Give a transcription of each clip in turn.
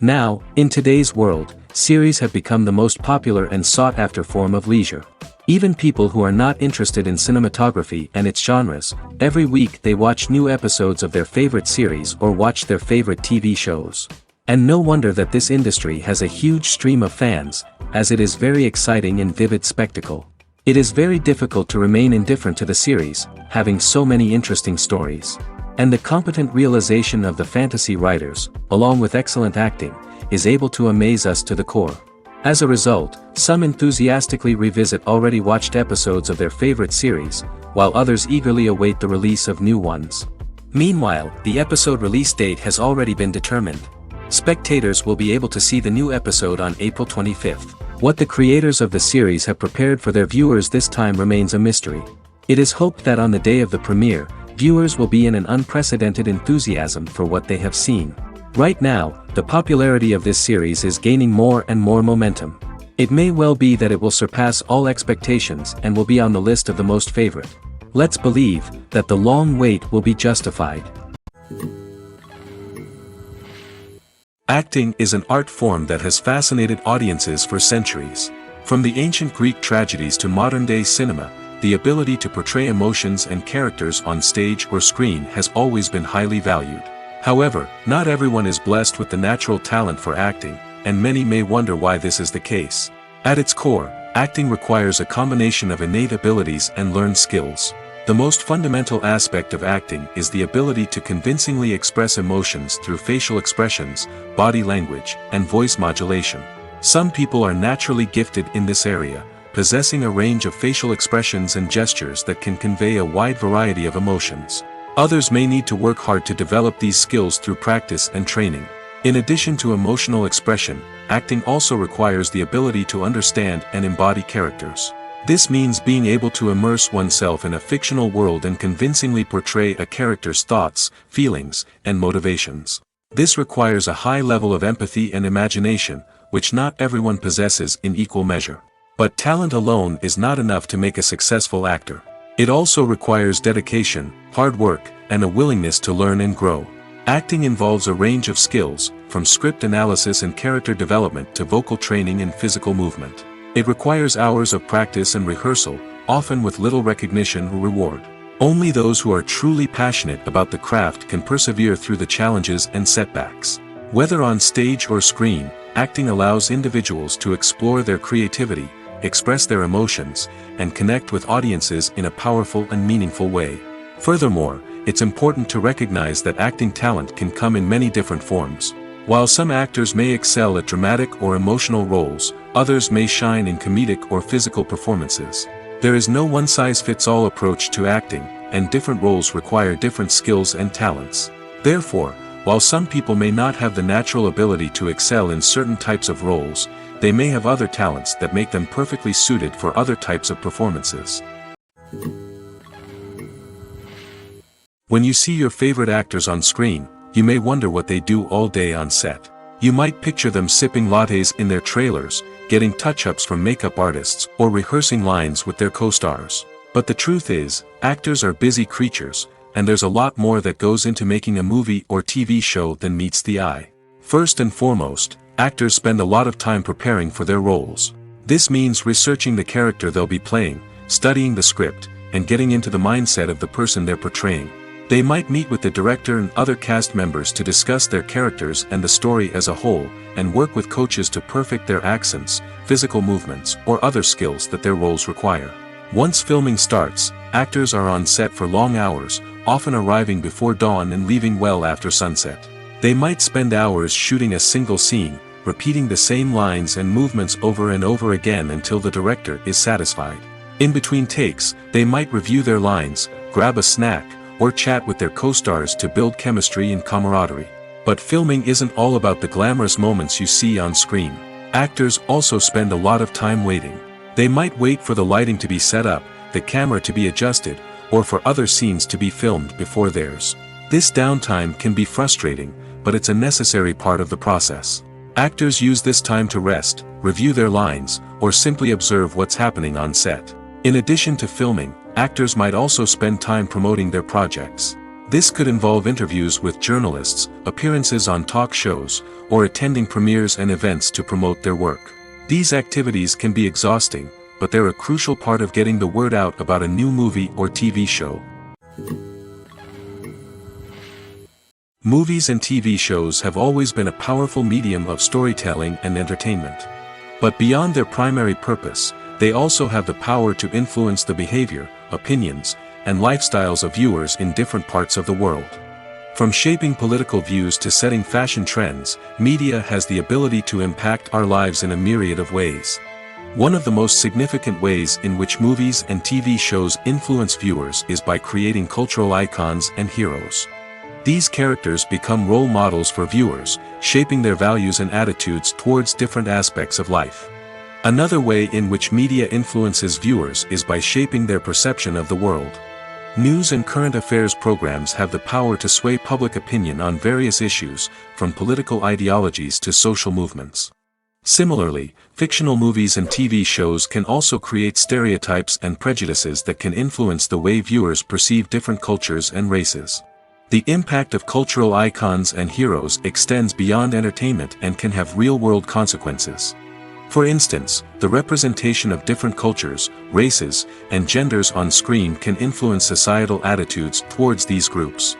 Now, in today's world, series have become the most popular and sought-after form of leisure. Even people who are not interested in cinematography and its genres, every week they watch new episodes of their favorite series or watch their favorite TV shows. And no wonder that this industry has a huge stream of fans, as it is very exciting and vivid spectacle. It is very difficult to remain indifferent to the series, having so many interesting stories. And the competent realization of the fantasy writers, along with excellent acting, is able to amaze us to the core. As a result, some enthusiastically revisit already watched episodes of their favorite series, while others eagerly await the release of new ones. Meanwhile, the episode release date has already been determined. Spectators will be able to see the new episode on April 25th. What the creators of the series have prepared for their viewers this time remains a mystery. It is hoped that on the day of the premiere, viewers will be in an unprecedented enthusiasm for what they have seen. Right now, the popularity of this series is gaining more and more momentum. It may well be that it will surpass all expectations and will be on the list of the most favorite. Let's believe that the long wait will be justified. Acting is an art form that has fascinated audiences for centuries. From the ancient Greek tragedies to modern-day cinema, the ability to portray emotions and characters on stage or screen has always been highly valued. However, not everyone is blessed with the natural talent for acting, and many may wonder why this is the case. At its core, acting requires a combination of innate abilities and learned skills. The most fundamental aspect of acting is the ability to convincingly express emotions through facial expressions, body language, and voice modulation. Some people are naturally gifted in this area, possessing a range of facial expressions and gestures that can convey a wide variety of emotions. Others may need to work hard to develop these skills through practice and training. In addition to emotional expression, acting also requires the ability to understand and embody characters. This means being able to immerse oneself in a fictional world and convincingly portray a character's thoughts, feelings, and motivations. This requires a high level of empathy and imagination, which not everyone possesses in equal measure. But talent alone is not enough to make a successful actor. It also requires dedication, hard work, and a willingness to learn and grow. Acting involves a range of skills, from script analysis and character development to vocal training and physical movement. It requires hours of practice and rehearsal, often with little recognition or reward. Only those who are truly passionate about the craft can persevere through the challenges and setbacks. Whether on stage or screen, acting allows individuals to explore their creativity, express their emotions, and connect with audiences in a powerful and meaningful way. Furthermore, it's important to recognize that acting talent can come in many different forms. While some actors may excel at dramatic or emotional roles, others may shine in comedic or physical performances. There is no one-size-fits-all approach to acting, and different roles require different skills and talents. Therefore, while some people may not have the natural ability to excel in certain types of roles, they may have other talents that make them perfectly suited for other types of performances. When you see your favorite actors on screen, you may wonder what they do all day on set. You might picture them sipping lattes in their trailers, getting touch-ups from makeup artists, or rehearsing lines with their co-stars. But the truth is, actors are busy creatures, and there's a lot more that goes into making a movie or TV show than meets the eye. First and foremost, actors spend a lot of time preparing for their roles. This means researching the character they'll be playing, studying the script, and getting into the mindset of the person they're portraying. They might meet with the director and other cast members to discuss their characters and the story as a whole, and work with coaches to perfect their accents, physical movements, or other skills that their roles require. Once filming starts, actors are on set for long hours, often arriving before dawn and leaving well after sunset. They might spend hours shooting a single scene, repeating the same lines and movements over and over again until the director is satisfied. In between takes, they might review their lines, grab a snack, or chat with their co-stars to build chemistry and camaraderie. But filming isn't all about the glamorous moments you see on screen. Actors also spend a lot of time waiting. They might wait for the lighting to be set up, the camera to be adjusted, or for other scenes to be filmed before theirs. This downtime can be frustrating, but it's a necessary part of the process. Actors use this time to rest, review their lines, or simply observe what's happening on set. In addition to filming, actors might also spend time promoting their projects. This could involve interviews with journalists, appearances on talk shows, or attending premieres and events to promote their work. These activities can be exhausting, but they're a crucial part of getting the word out about a new movie or TV show. Movies and TV shows have always been a powerful medium of storytelling and entertainment. But beyond their primary purpose, they also have the power to influence the behavior, opinions, and lifestyles of viewers in different parts of the world. From shaping political views to setting fashion trends, media has the ability to impact our lives in a myriad of ways. One of the most significant ways in which movies and TV shows influence viewers is by creating cultural icons and heroes. These characters become role models for viewers, shaping their values and attitudes towards different aspects of life. Another way in which media influences viewers is by shaping their perception of the world. News and current affairs programs have the power to sway public opinion on various issues, from political ideologies to social movements. Similarly, fictional movies and TV shows can also create stereotypes and prejudices that can influence the way viewers perceive different cultures and races. The impact of cultural icons and heroes extends beyond entertainment and can have real-world consequences. For instance, the representation of different cultures, races, and genders on screen can influence societal attitudes towards these groups.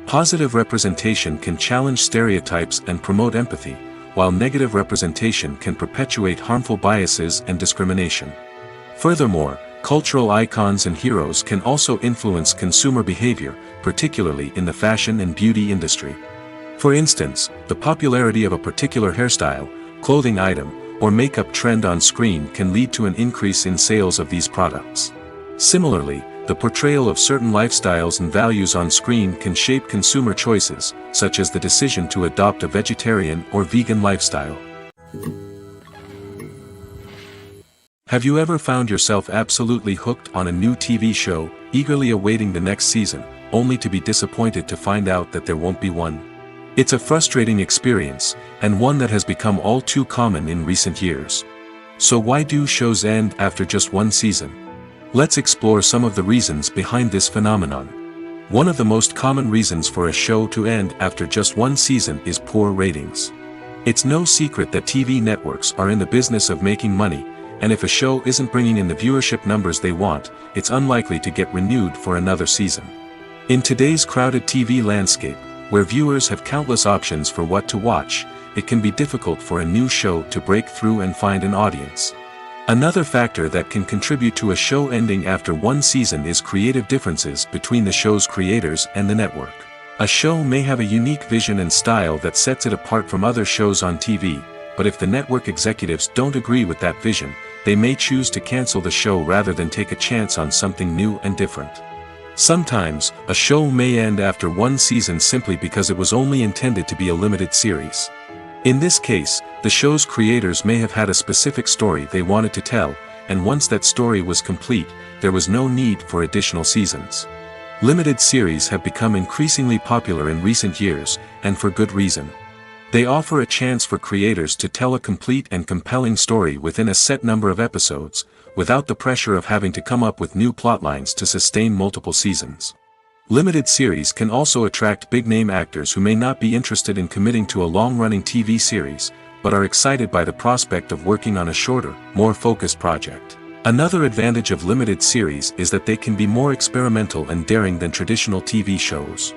Positive representation can challenge stereotypes and promote empathy, while negative representation can perpetuate harmful biases and discrimination. Furthermore, cultural icons and heroes can also influence consumer behavior, particularly in the fashion and beauty industry. For instance, the popularity of a particular hairstyle, clothing item, or makeup trend on screen can lead to an increase in sales of these products. Similarly, the portrayal of certain lifestyles and values on screen can shape consumer choices, such as the decision to adopt a vegetarian or vegan lifestyle. Have you ever found yourself absolutely hooked on a new TV show, eagerly awaiting the next season, only to be disappointed to find out that there won't be one? It's a frustrating experience, and one that has become all too common in recent years. So why do shows end after just one season? Let's explore some of the reasons behind this phenomenon. One of the most common reasons for a show to end after just one season is poor ratings. It's no secret that TV networks are in the business of making money, and if a show isn't bringing in the viewership numbers they want, it's unlikely to get renewed for another season. In today's crowded TV landscape, where viewers have countless options for what to watch, it can be difficult for a new show to break through and find an audience. Another factor that can contribute to a show ending after one season is creative differences between the show's creators and the network. A show may have a unique vision and style that sets it apart from other shows on TV, but if the network executives don't agree with that vision, they may choose to cancel the show rather than take a chance on something new and different. Sometimes, a show may end after one season simply because it was only intended to be a limited series. In this case, the show's creators may have had a specific story they wanted to tell, and once that story was complete, there was no need for additional seasons. Limited series have become increasingly popular in recent years, and for good reason. They offer a chance for creators to tell a complete and compelling story within a set number of episodes, without the pressure of having to come up with new plotlines to sustain multiple seasons. Limited series can also attract big-name actors who may not be interested in committing to a long-running TV series, but are excited by the prospect of working on a shorter, more focused project. Another advantage of limited series is that they can be more experimental and daring than traditional TV shows.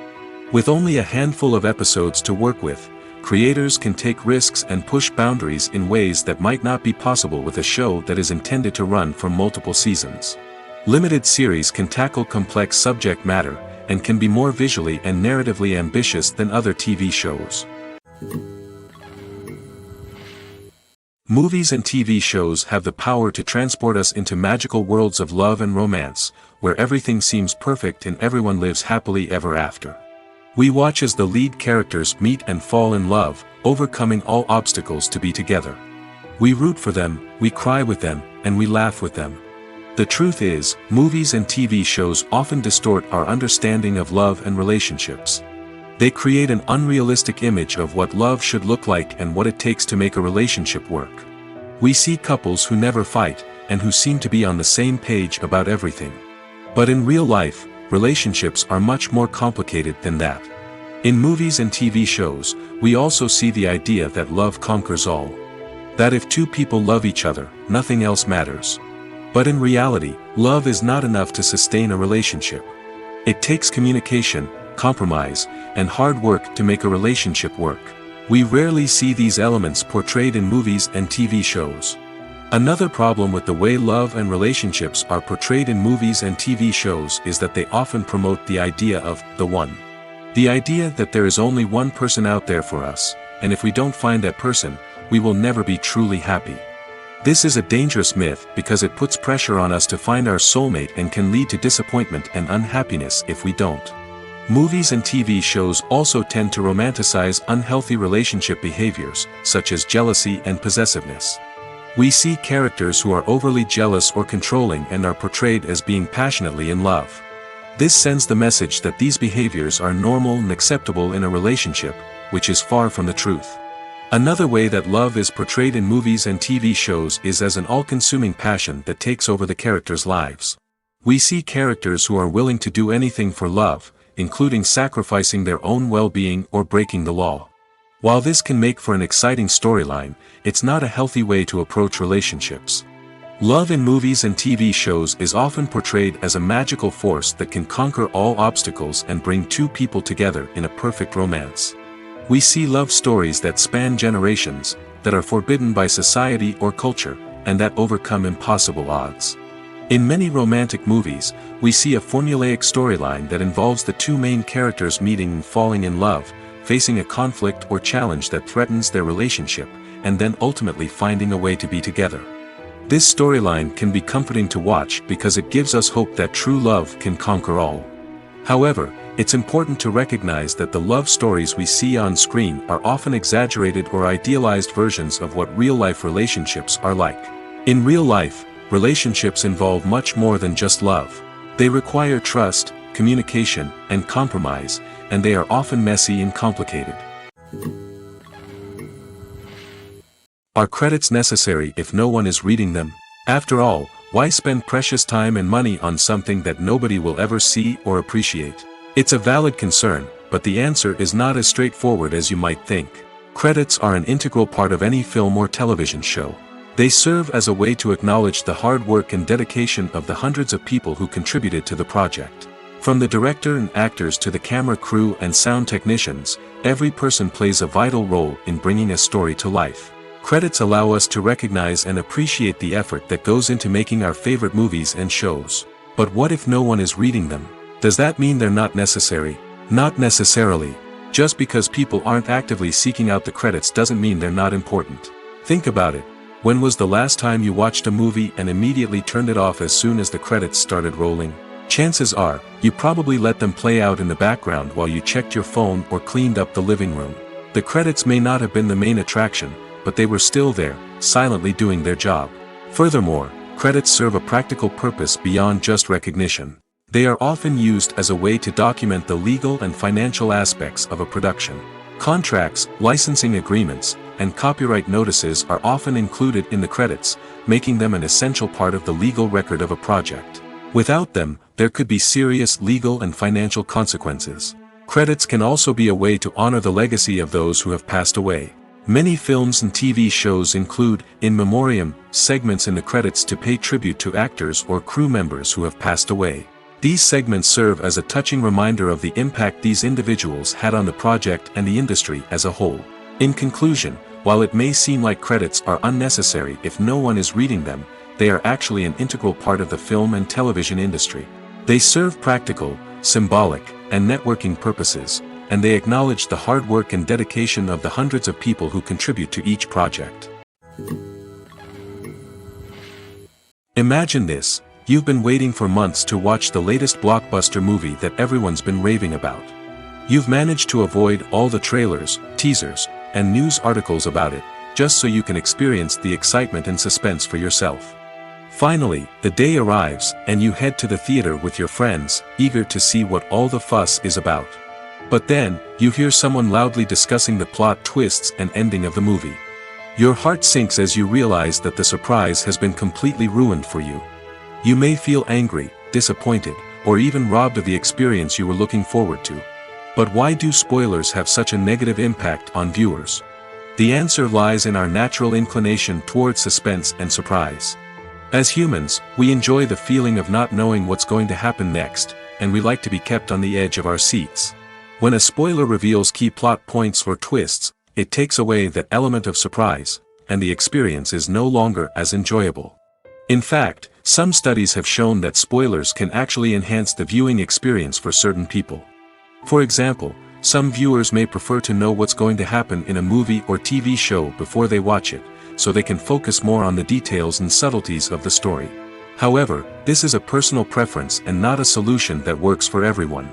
With only a handful of episodes to work with, creators can take risks and push boundaries in ways that might not be possible with a show that is intended to run for multiple seasons. Limited series can tackle complex subject matter, and can be more visually and narratively ambitious than other TV shows. Movies and TV shows have the power to transport us into magical worlds of love and romance, where everything seems perfect and everyone lives happily ever after. We watch as the lead characters meet and fall in love, overcoming all obstacles to be together. We root for them, we cry with them, and we laugh with them. The truth is, movies and TV shows often distort our understanding of love and relationships. They create an unrealistic image of what love should look like and what it takes to make a relationship work. We see couples who never fight, and who seem to be on the same page about everything. But in real life, relationships are much more complicated than that. In movies and TV shows, we also see the idea that love conquers all. That if two people love each other, nothing else matters. But in reality, love is not enough to sustain a relationship. It takes communication, compromise, and hard work to make a relationship work. We rarely see these elements portrayed in movies and TV shows. Another problem with the way love and relationships are portrayed in movies and TV shows is that they often promote the idea of the one. The idea that there is only one person out there for us, and if we don't find that person, we will never be truly happy. This is a dangerous myth because it puts pressure on us to find our soulmate and can lead to disappointment and unhappiness if we don't. Movies and TV shows also tend to romanticize unhealthy relationship behaviors, such as jealousy and possessiveness. We see characters who are overly jealous or controlling and are portrayed as being passionately in love. This sends the message that these behaviors are normal and acceptable in a relationship, which is far from the truth. Another way that love is portrayed in movies and TV shows is as an all-consuming passion that takes over the characters' lives. We see characters who are willing to do anything for love, including sacrificing their own well-being or breaking the law. While this can make for an exciting storyline, it's not a healthy way to approach relationships. Love in movies and TV shows is often portrayed as a magical force that can conquer all obstacles and bring two people together in a perfect romance. We see love stories that span generations, that are forbidden by society or culture, and that overcome impossible odds. In many romantic movies, we see a formulaic storyline that involves the two main characters meeting and falling in love, facing a conflict or challenge that threatens their relationship, and then ultimately finding a way to be together. This storyline can be comforting to watch because it gives us hope that true love can conquer all. However, it's important to recognize that the love stories we see on screen are often exaggerated or idealized versions of what real-life relationships are like. In real life, relationships involve much more than just love. They require trust, communication, and compromise, and they are often messy and complicated. Are credits necessary if no one is reading them? After all, why spend precious time and money on something that nobody will ever see or appreciate? It's a valid concern, but the answer is not as straightforward as you might think. Credits are an integral part of any film or television show. They serve as a way to acknowledge the hard work and dedication of the hundreds of people who contributed to the project. From the director and actors to the camera crew and sound technicians, every person plays a vital role in bringing a story to life. Credits allow us to recognize and appreciate the effort that goes into making our favorite movies and shows. But what if no one is reading them? Does that mean they're not necessary? Not necessarily. Just because people aren't actively seeking out the credits doesn't mean they're not important. Think about it. When was the last time you watched a movie and immediately turned it off as soon as the credits started rolling? Chances are, you probably let them play out in the background while you checked your phone or cleaned up the living room. The credits may not have been the main attraction, but they were still there, silently doing their job. Furthermore, credits serve a practical purpose beyond just recognition. They are often used as a way to document the legal and financial aspects of a production. Contracts, licensing agreements, and copyright notices are often included in the credits, making them an essential part of the legal record of a project. Without them, there could be serious legal and financial consequences. Credits can also be a way to honor the legacy of those who have passed away. Many films and TV shows include, in memoriam, segments in the credits to pay tribute to actors or crew members who have passed away. These segments serve as a touching reminder of the impact these individuals had on the project and the industry as a whole. In conclusion, while it may seem like credits are unnecessary if no one is reading them, they are actually an integral part of the film and television industry. They serve practical, symbolic, and networking purposes, and they acknowledge the hard work and dedication of the hundreds of people who contribute to each project. Imagine this. You've been waiting for months to watch the latest blockbuster movie that everyone's been raving about. You've managed to avoid all the trailers, teasers, and news articles about it, just so you can experience the excitement and suspense for yourself. Finally, the day arrives, and you head to the theater with your friends, eager to see what all the fuss is about. But then, you hear someone loudly discussing the plot twists and ending of the movie. Your heart sinks as you realize that the surprise has been completely ruined for you. You may feel angry, disappointed, or even robbed of the experience you were looking forward to. But why do spoilers have such a negative impact on viewers? The answer lies in our natural inclination towards suspense and surprise. As humans, we enjoy the feeling of not knowing what's going to happen next, and we like to be kept on the edge of our seats. When a spoiler reveals key plot points or twists, it takes away that element of surprise, and the experience is no longer as enjoyable. In fact, some studies have shown that spoilers can actually enhance the viewing experience for certain people. For example, some viewers may prefer to know what's going to happen in a movie or TV show before they watch it, so they can focus more on the details and subtleties of the story. However, this is a personal preference and not a solution that works for everyone.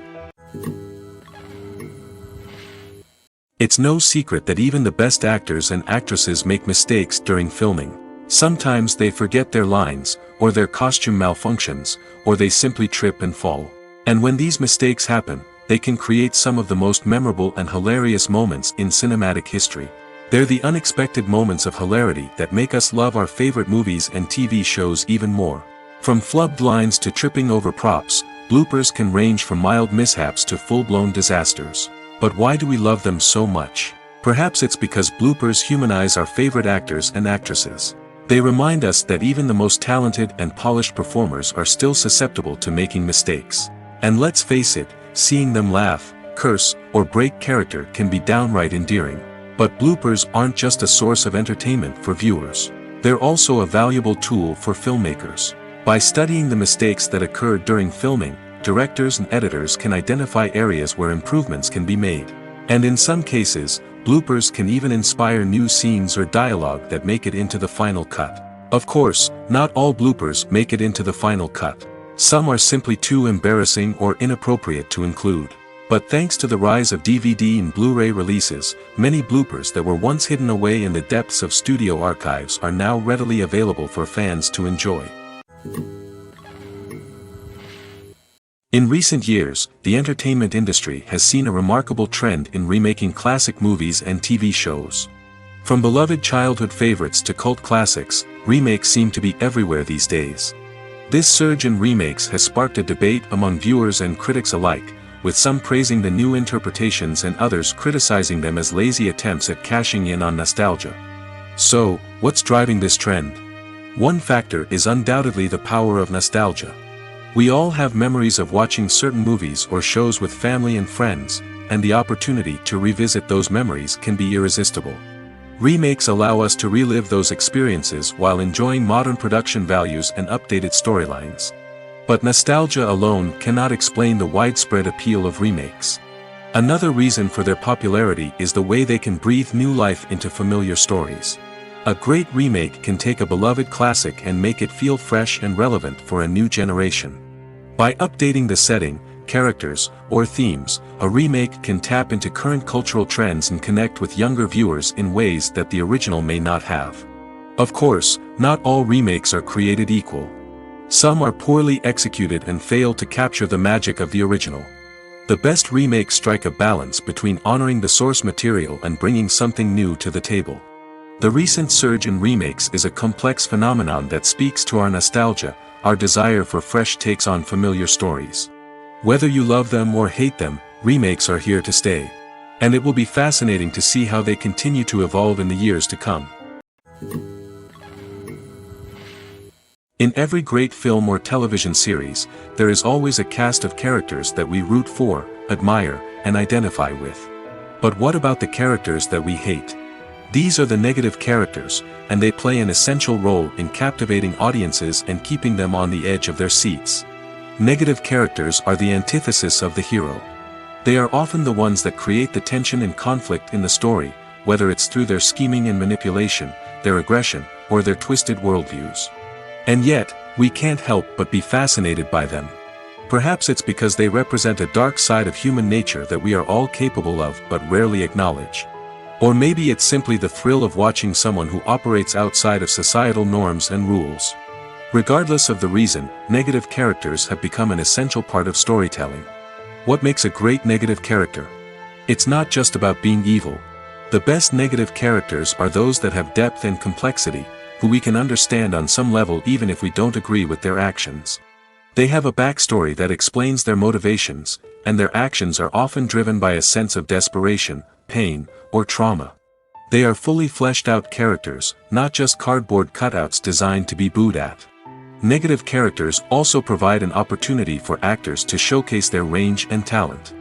It's no secret that even the best actors and actresses make mistakes during filming. Sometimes they forget their lines, or their costume malfunctions, or they simply trip and fall. And when these mistakes happen, they can create some of the most memorable and hilarious moments in cinematic history. They're the unexpected moments of hilarity that make us love our favorite movies and TV shows even more. From flubbed lines to tripping over props, bloopers can range from mild mishaps to full-blown disasters. But why do we love them so much? Perhaps it's because bloopers humanize our favorite actors and actresses. They remind us that even the most talented and polished performers are still susceptible to making mistakes. And let's face it, seeing them laugh, curse, or break character can be downright endearing. But bloopers aren't just a source of entertainment for viewers. They're also a valuable tool for filmmakers. By studying the mistakes that occurred during filming, directors and editors can identify areas where improvements can be made. And in some cases, bloopers can even inspire new scenes or dialogue that make it into the final cut. Of course, not all bloopers make it into the final cut. Some are simply too embarrassing or inappropriate to include. But thanks to the rise of DVD and Blu-ray releases, many bloopers that were once hidden away in the depths of studio archives are now readily available for fans to enjoy. In recent years, the entertainment industry has seen a remarkable trend in remaking classic movies and TV shows. From beloved childhood favorites to cult classics, remakes seem to be everywhere these days. This surge in remakes has sparked a debate among viewers and critics alike, with some praising the new interpretations and others criticizing them as lazy attempts at cashing in on nostalgia. So, what's driving this trend? One factor is undoubtedly the power of nostalgia. We all have memories of watching certain movies or shows with family and friends, and the opportunity to revisit those memories can be irresistible. Remakes allow us to relive those experiences while enjoying modern production values and updated storylines. But nostalgia alone cannot explain the widespread appeal of remakes. Another reason for their popularity is the way they can breathe new life into familiar stories. A great remake can take a beloved classic and make it feel fresh and relevant for a new generation. By updating the setting, characters, or themes, a remake can tap into current cultural trends and connect with younger viewers in ways that the original may not have. Of course, not all remakes are created equal. Some are poorly executed and fail to capture the magic of the original. The best remakes strike a balance between honoring the source material and bringing something new to the table. The recent surge in remakes is a complex phenomenon that speaks to our nostalgia, our desire for fresh takes on familiar stories. Whether you love them or hate them, remakes are here to stay. And it will be fascinating to see how they continue to evolve in the years to come. In every great film or television series, there is always a cast of characters that we root for, admire, and identify with. But what about the characters that we hate? These are the negative characters, and they play an essential role in captivating audiences and keeping them on the edge of their seats. Negative characters are the antithesis of the hero. They are often the ones that create the tension and conflict in the story, whether it's through their scheming and manipulation, their aggression, or their twisted worldviews. And yet, we can't help but be fascinated by them. Perhaps it's because they represent a dark side of human nature that we are all capable of but rarely acknowledge. Or maybe it's simply the thrill of watching someone who operates outside of societal norms and rules. Regardless of the reason, negative characters have become an essential part of storytelling. What makes a great negative character? It's not just about being evil. The best negative characters are those that have depth and complexity, who we can understand on some level even if we don't agree with their actions. They have a backstory that explains their motivations, and their actions are often driven by a sense of desperation, pain, or trauma. They are fully fleshed out characters, not just cardboard cutouts designed to be booed at. Negative characters also provide an opportunity for actors to showcase their range and talent.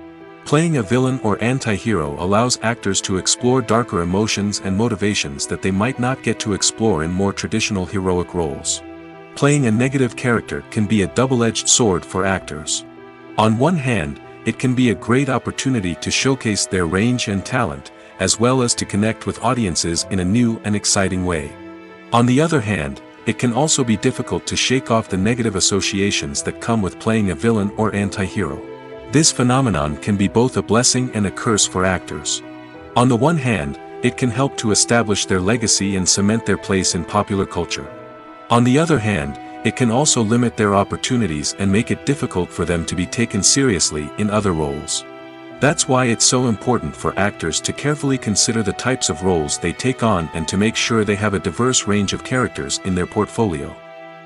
Playing a villain or anti-hero allows actors to explore darker emotions and motivations that they might not get to explore in more traditional heroic roles. Playing a negative character can be a double-edged sword for actors. On one hand, it can be a great opportunity to showcase their range and talent, as well as to connect with audiences in a new and exciting way. On the other hand, it can also be difficult to shake off the negative associations that come with playing a villain or anti-hero. This phenomenon can be both a blessing and a curse for actors. On the one hand, it can help to establish their legacy and cement their place in popular culture. On the other hand, it can also limit their opportunities and make it difficult for them to be taken seriously in other roles. That's why it's so important for actors to carefully consider the types of roles they take on and to make sure they have a diverse range of characters in their portfolio.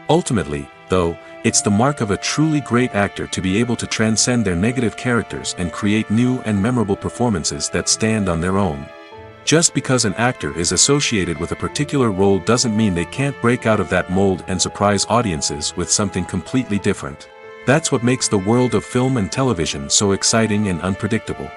Ultimately, though, it's the mark of a truly great actor to be able to transcend their negative characters and create new and memorable performances that stand on their own. Just because an actor is associated with a particular role doesn't mean they can't break out of that mold and surprise audiences with something completely different. That's what makes the world of film and television so exciting and unpredictable.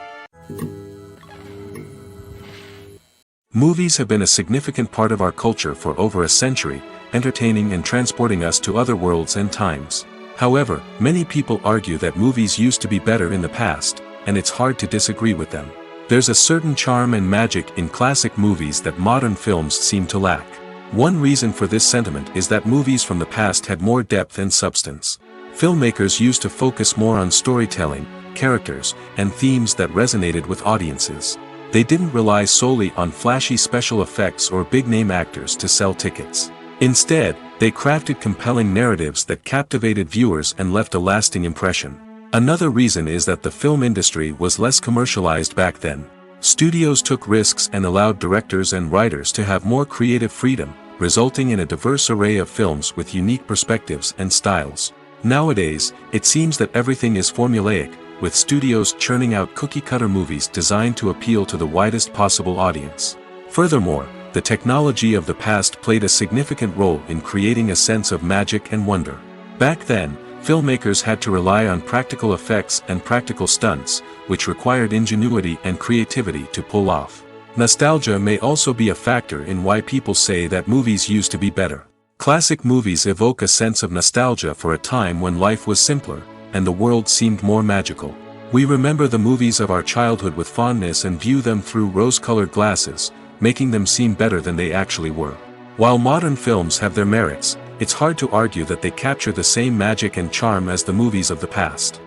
Movies have been a significant part of our culture for over a century, entertaining and transporting us to other worlds and times. However, many people argue that movies used to be better in the past, and it's hard to disagree with them. There's a certain charm and magic in classic movies that modern films seem to lack. One reason for this sentiment is that movies from the past had more depth and substance. Filmmakers used to focus more on storytelling, characters, and themes that resonated with audiences. They didn't rely solely on flashy special effects or big-name actors to sell tickets. Instead, they crafted compelling narratives that captivated viewers and left a lasting impression. Another reason is that the film industry was less commercialized back then. Studios took risks and allowed directors and writers to have more creative freedom, resulting in a diverse array of films with unique perspectives and styles. Nowadays, it seems that everything is formulaic, with studios churning out cookie-cutter movies designed to appeal to the widest possible audience. Furthermore, the technology of the past played a significant role in creating a sense of magic and wonder. Back then, filmmakers had to rely on practical effects and practical stunts, which required ingenuity and creativity to pull off. Nostalgia may also be a factor in why people say that movies used to be better. Classic movies evoke a sense of nostalgia for a time when life was simpler, and the world seemed more magical. We remember the movies of our childhood with fondness and view them through rose-colored glasses, making them seem better than they actually were. While modern films have their merits, it's hard to argue that they capture the same magic and charm as the movies of the past.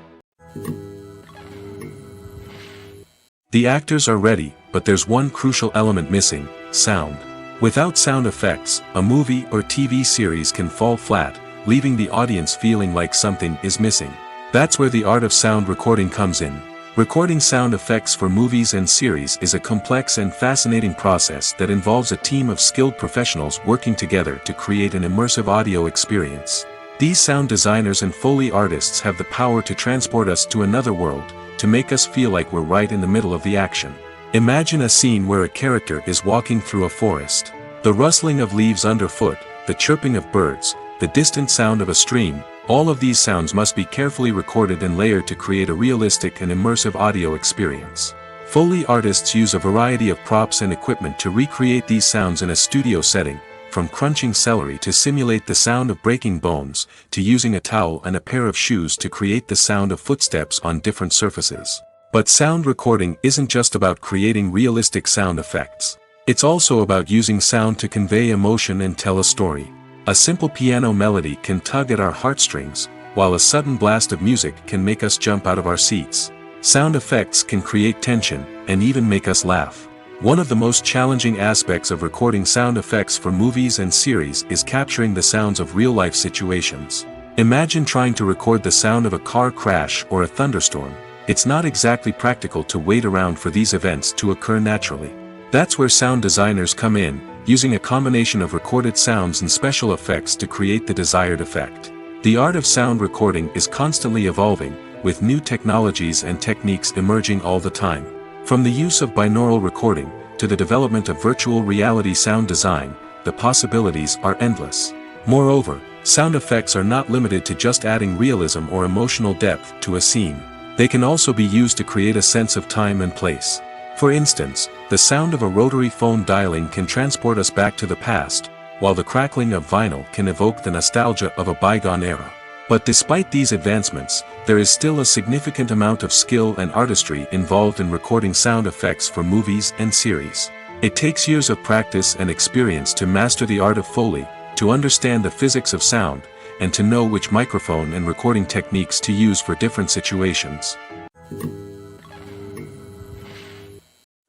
The actors are ready, but there's one crucial element missing: sound. Without sound effects, a movie or TV series can fall flat, leaving the audience feeling like something is missing. That's where the art of sound recording comes in. Recording sound effects for movies and series is a complex and fascinating process that involves a team of skilled professionals working together to create an immersive audio experience. These sound designers and Foley artists have the power to transport us to another world, to make us feel like we're right in the middle of the action. Imagine a scene where a character is walking through a forest. The rustling of leaves underfoot, the chirping of birds, the distant sound of a stream, all of these sounds must be carefully recorded and layered to create a realistic and immersive audio experience. Foley artists use a variety of props and equipment to recreate these sounds in a studio setting, from crunching celery to simulate the sound of breaking bones, to using a towel and a pair of shoes to create the sound of footsteps on different surfaces. But sound recording isn't just about creating realistic sound effects. It's also about using sound to convey emotion and tell a story. A simple piano melody can tug at our heartstrings, while a sudden blast of music can make us jump out of our seats. Sound effects can create tension, and even make us laugh. One of the most challenging aspects of recording sound effects for movies and series is capturing the sounds of real-life situations. Imagine trying to record the sound of a car crash or a thunderstorm. It's not exactly practical to wait around for these events to occur naturally. That's where sound designers come in, using a combination of recorded sounds and special effects to create the desired effect. The art of sound recording is constantly evolving, with new technologies and techniques emerging all the time. From the use of binaural recording, to the development of virtual reality sound design, the possibilities are endless. Moreover, sound effects are not limited to just adding realism or emotional depth to a scene. They can also be used to create a sense of time and place. For instance, the sound of a rotary phone dialing can transport us back to the past, while the crackling of vinyl can evoke the nostalgia of a bygone era. But despite these advancements, there is still a significant amount of skill and artistry involved in recording sound effects for movies and series. It takes years of practice and experience to master the art of Foley, to understand the physics of sound, and to know which microphone and recording techniques to use for different situations.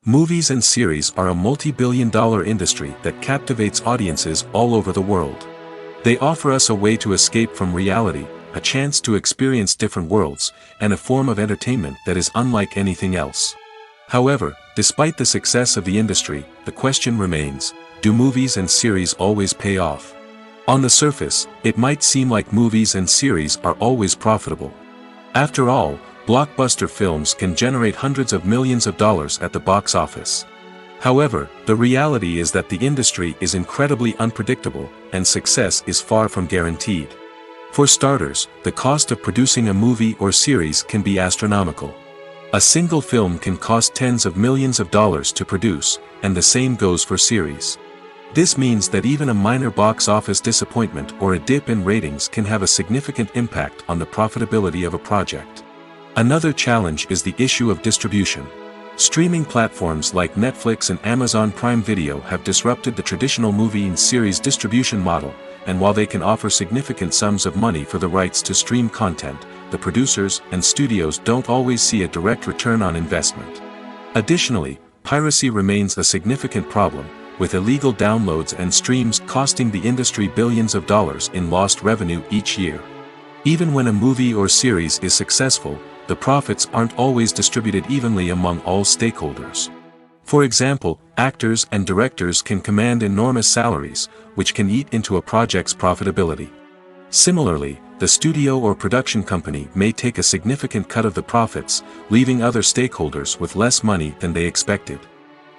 Movies and series are a multi-billion-dollar industry that captivates audiences all over the world. They offer us a way to escape from reality, a chance to experience different worlds, and a form of entertainment that is unlike anything else. However, despite the success of the industry, the question remains, do movies and series always pay off? On the surface, it might seem like movies and series are always profitable. After all, blockbuster films can generate hundreds of millions of dollars at the box office. However, the reality is that the industry is incredibly unpredictable, and success is far from guaranteed. For starters, the cost of producing a movie or series can be astronomical. A single film can cost tens of millions of dollars to produce, and the same goes for series. This means that even a minor box office disappointment or a dip in ratings can have a significant impact on the profitability of a project. Another challenge is the issue of distribution. Streaming platforms like Netflix and Amazon Prime Video have disrupted the traditional movie and series distribution model, and while they can offer significant sums of money for the rights to stream content, the producers and studios don't always see a direct return on investment. Additionally, piracy remains a significant problem, with illegal downloads and streams costing the industry billions of dollars in lost revenue each year. Even when a movie or series is successful, the profits aren't always distributed evenly among all stakeholders. For example, actors and directors can command enormous salaries, which can eat into a project's profitability. Similarly, the studio or production company may take a significant cut of the profits, leaving other stakeholders with less money than they expected.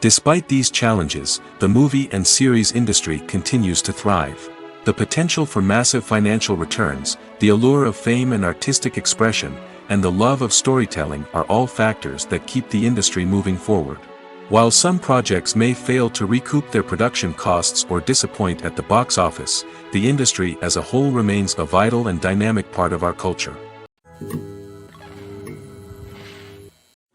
Despite these challenges, the movie and series industry continues to thrive. The potential for massive financial returns, the allure of fame and artistic expression, and the love of storytelling are all factors that keep the industry moving forward. While some projects may fail to recoup their production costs or disappoint at the box office, the industry as a whole remains a vital and dynamic part of our culture.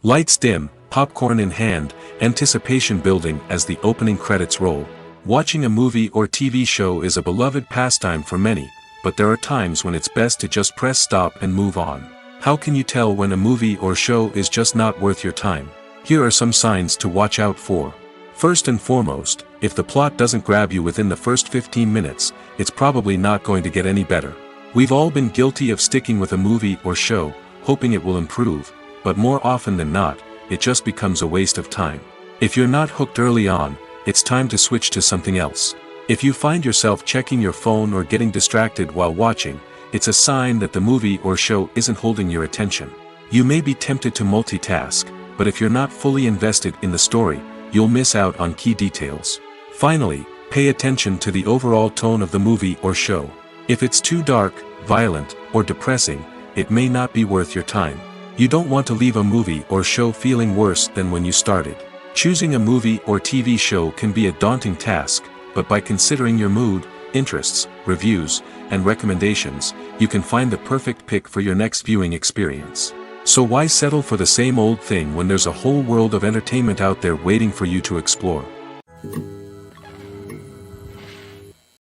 Lights dim, popcorn in hand, anticipation building as the opening credits roll. Watching a movie or TV show is a beloved pastime for many, but there are times when it's best to just press stop and move on. How can you tell when a movie or show is just not worth your time? Here are some signs to watch out for. First and foremost, if the plot doesn't grab you within the first 15 minutes, it's probably not going to get any better. We've all been guilty of sticking with a movie or show, hoping it will improve, but more often than not, it just becomes a waste of time. If you're not hooked early on, it's time to switch to something else. If you find yourself checking your phone or getting distracted while watching, it's a sign that the movie or show isn't holding your attention. You may be tempted to multitask, but if you're not fully invested in the story, you'll miss out on key details. Finally, pay attention to the overall tone of the movie or show. If it's too dark, violent, or depressing, it may not be worth your time. You don't want to leave a movie or show feeling worse than when you started. Choosing a movie or TV show can be a daunting task, but by considering your mood, interests, reviews, and recommendations, you can find the perfect pick for your next viewing experience. So why settle for the same old thing when there's a whole world of entertainment out there waiting for you to explore?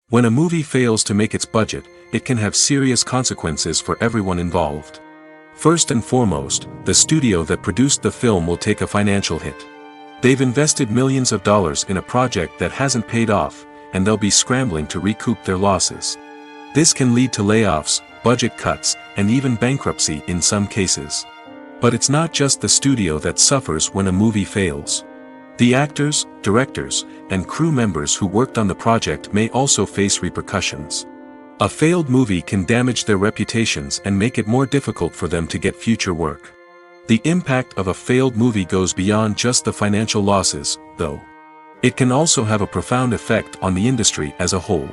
When a movie fails to make its budget, it can have serious consequences for everyone involved. First and foremost, the studio that produced the film will take a financial hit. They've invested millions of dollars in a project that hasn't paid off, and they'll be scrambling to recoup their losses. This can lead to layoffs, budget cuts, and even bankruptcy in some cases. But it's not just the studio that suffers when a movie fails. The actors, directors, and crew members who worked on the project may also face repercussions. A failed movie can damage their reputations and make it more difficult for them to get future work. The impact of a failed movie goes beyond just the financial losses, though. It can also have a profound effect on the industry as a whole.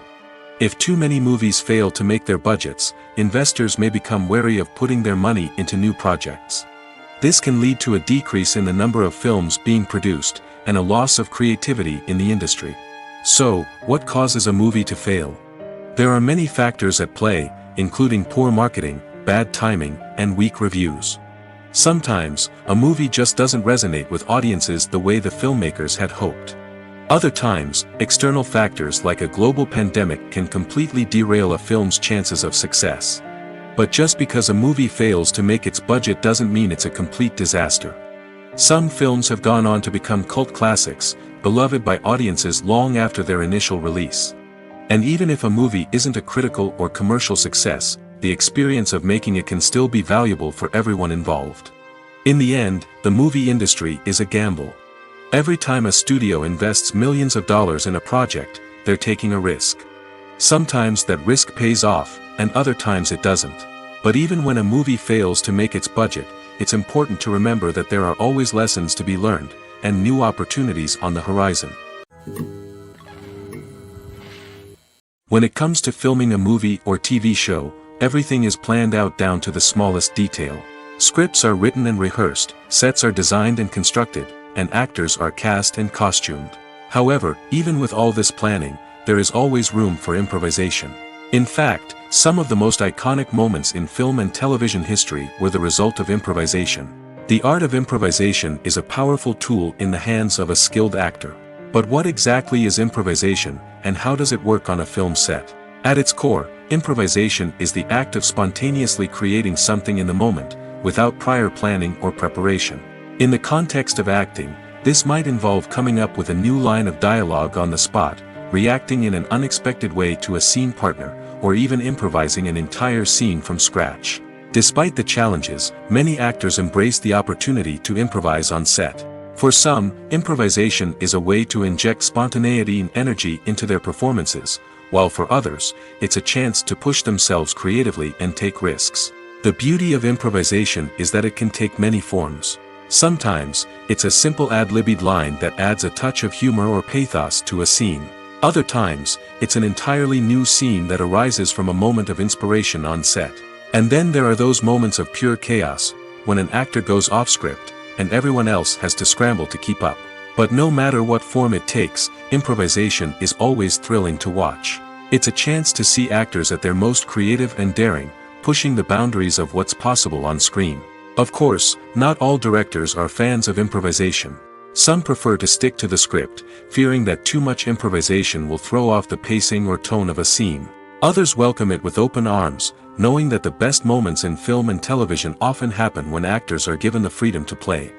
If too many movies fail to make their budgets, investors may become wary of putting their money into new projects. This can lead to a decrease in the number of films being produced, and a loss of creativity in the industry. So, what causes a movie to fail? There are many factors at play, including poor marketing, bad timing, and weak reviews. Sometimes, a movie just doesn't resonate with audiences the way the filmmakers had hoped. Other times, external factors like a global pandemic can completely derail a film's chances of success. But just because a movie fails to make its budget doesn't mean it's a complete disaster. Some films have gone on to become cult classics, beloved by audiences long after their initial release. And even if a movie isn't a critical or commercial success, the experience of making it can still be valuable for everyone involved. In the end, the movie industry is a gamble. Every time a studio invests millions of dollars in a project, they're taking a risk. Sometimes that risk pays off, and other times it doesn't. But even when a movie fails to make its budget, it's important to remember that there are always lessons to be learned, and new opportunities on the horizon. When it comes to filming a movie or TV show, everything is planned out down to the smallest detail. Scripts are written and rehearsed, sets are designed and constructed, and actors are cast and costumed. However, even with all this planning, there is always room for improvisation. In fact, some of the most iconic moments in film and television history were the result of improvisation. The art of improvisation is a powerful tool in the hands of a skilled actor. But what exactly is improvisation, and how does it work on a film set? At its core, improvisation is the act of spontaneously creating something in the moment, without prior planning or preparation. In the context of acting, this might involve coming up with a new line of dialogue on the spot, reacting in an unexpected way to a scene partner, or even improvising an entire scene from scratch. Despite the challenges, many actors embrace the opportunity to improvise on set. For some, improvisation is a way to inject spontaneity and energy into their performances, while for others, it's a chance to push themselves creatively and take risks. The beauty of improvisation is that it can take many forms. Sometimes, it's a simple ad-libbed line that adds a touch of humor or pathos to a scene. Other times, it's an entirely new scene that arises from a moment of inspiration on set. And then there are those moments of pure chaos, when an actor goes off script, and everyone else has to scramble to keep up. But no matter what form it takes, improvisation is always thrilling to watch. It's a chance to see actors at their most creative and daring, pushing the boundaries of what's possible on screen. Of course, not all directors are fans of improvisation. Some prefer to stick to the script, fearing that too much improvisation will throw off the pacing or tone of a scene. Others welcome it with open arms, knowing that the best moments in film and television often happen when actors are given the freedom to play.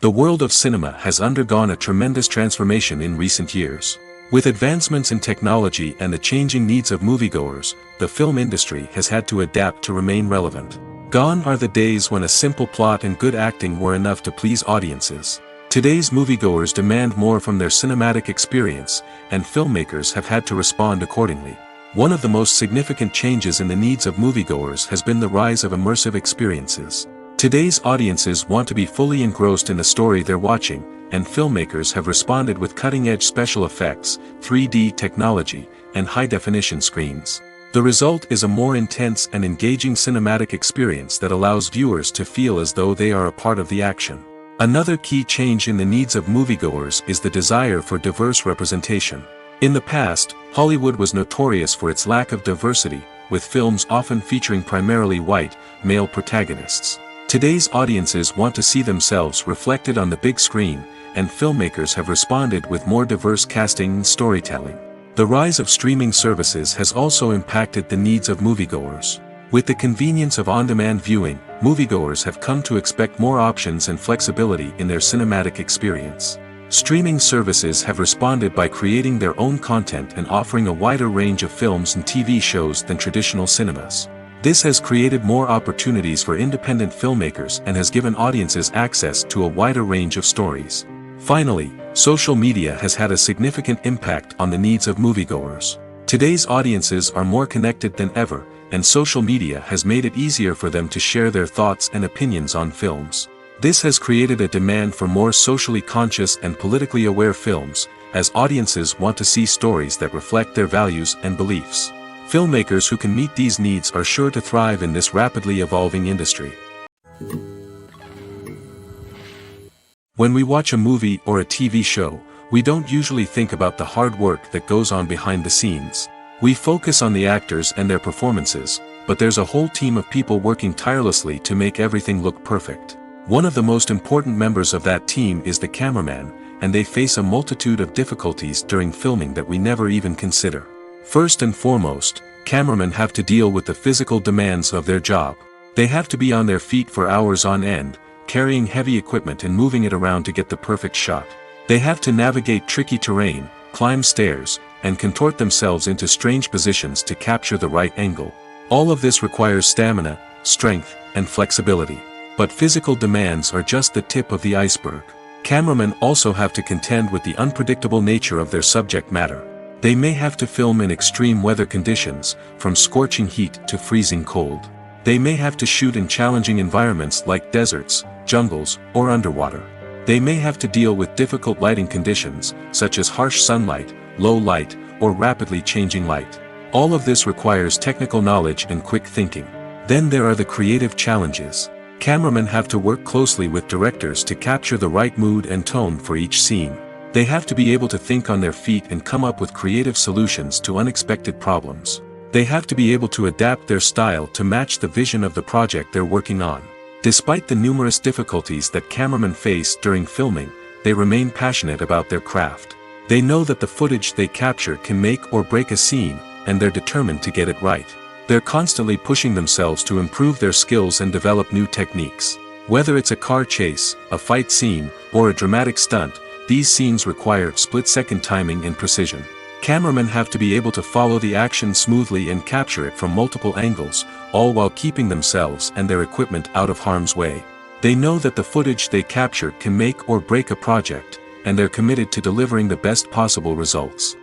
The world of cinema has undergone a tremendous transformation in recent years. With advancements in technology and the changing needs of moviegoers, the film industry has had to adapt to remain relevant. Gone are the days when a simple plot and good acting were enough to please audiences. Today's moviegoers demand more from their cinematic experience, and filmmakers have had to respond accordingly. One of the most significant changes in the needs of moviegoers has been the rise of immersive experiences. Today's audiences want to be fully engrossed in the story they're watching, and filmmakers have responded with cutting-edge special effects, 3D technology, and high-definition screens. The result is a more intense and engaging cinematic experience that allows viewers to feel as though they are a part of the action. Another key change in the needs of moviegoers is the desire for diverse representation. In the past, Hollywood was notorious for its lack of diversity, with films often featuring primarily white, male protagonists. Today's audiences want to see themselves reflected on the big screen, and filmmakers have responded with more diverse casting and storytelling. The rise of streaming services has also impacted the needs of moviegoers. With the convenience of on-demand viewing, moviegoers have come to expect more options and flexibility in their cinematic experience. Streaming services have responded by creating their own content and offering a wider range of films and TV shows than traditional cinemas. This has created more opportunities for independent filmmakers and has given audiences access to a wider range of stories. Finally, Social media has had a significant impact on the needs of moviegoers. Today's audiences are more connected than ever, and social media has made it easier for them to share their thoughts and opinions on films. This has created a demand for more socially conscious and politically aware films, as audiences want to see stories that reflect their values and beliefs. Filmmakers who can meet these needs are sure to thrive in this rapidly evolving industry. When we watch a movie or a TV show, we don't usually think about the hard work that goes on behind the scenes. We focus on the actors and their performances, but there's a whole team of people working tirelessly to make everything look perfect. One of the most important members of that team is the cameraman, and they face a multitude of difficulties during filming that we never even consider. First and foremost, cameramen have to deal with the physical demands of their job. They have to be on their feet for hours on end, carrying heavy equipment and moving it around to get the perfect shot. They have to navigate tricky terrain, climb stairs, and contort themselves into strange positions to capture the right angle. All of this requires stamina, strength, and flexibility. But physical demands are just the tip of the iceberg. Cameramen also have to contend with the unpredictable nature of their subject matter. They may have to film in extreme weather conditions, from scorching heat to freezing cold. They may have to shoot in challenging environments like deserts, jungles, or underwater. They may have to deal with difficult lighting conditions, such as harsh sunlight, low light, or rapidly changing light. All of this requires technical knowledge and quick thinking. Then there are the creative challenges. Cameramen have to work closely with directors to capture the right mood and tone for each scene. They have to be able to think on their feet and come up with creative solutions to unexpected problems. They have to be able to adapt their style to match the vision of the project they're working on. Despite the numerous difficulties that cameramen face during filming, they remain passionate about their craft. They know that the footage they capture can make or break a scene, and they're determined to get it right. They're constantly pushing themselves to improve their skills and develop new techniques. Whether it's a car chase, a fight scene, or a dramatic stunt, these scenes require split-second timing and precision. Cameramen have to be able to follow the action smoothly and capture it from multiple angles, all while keeping themselves and their equipment out of harm's way. They know that the footage they capture can make or break a project, and they're committed to delivering the best possible results.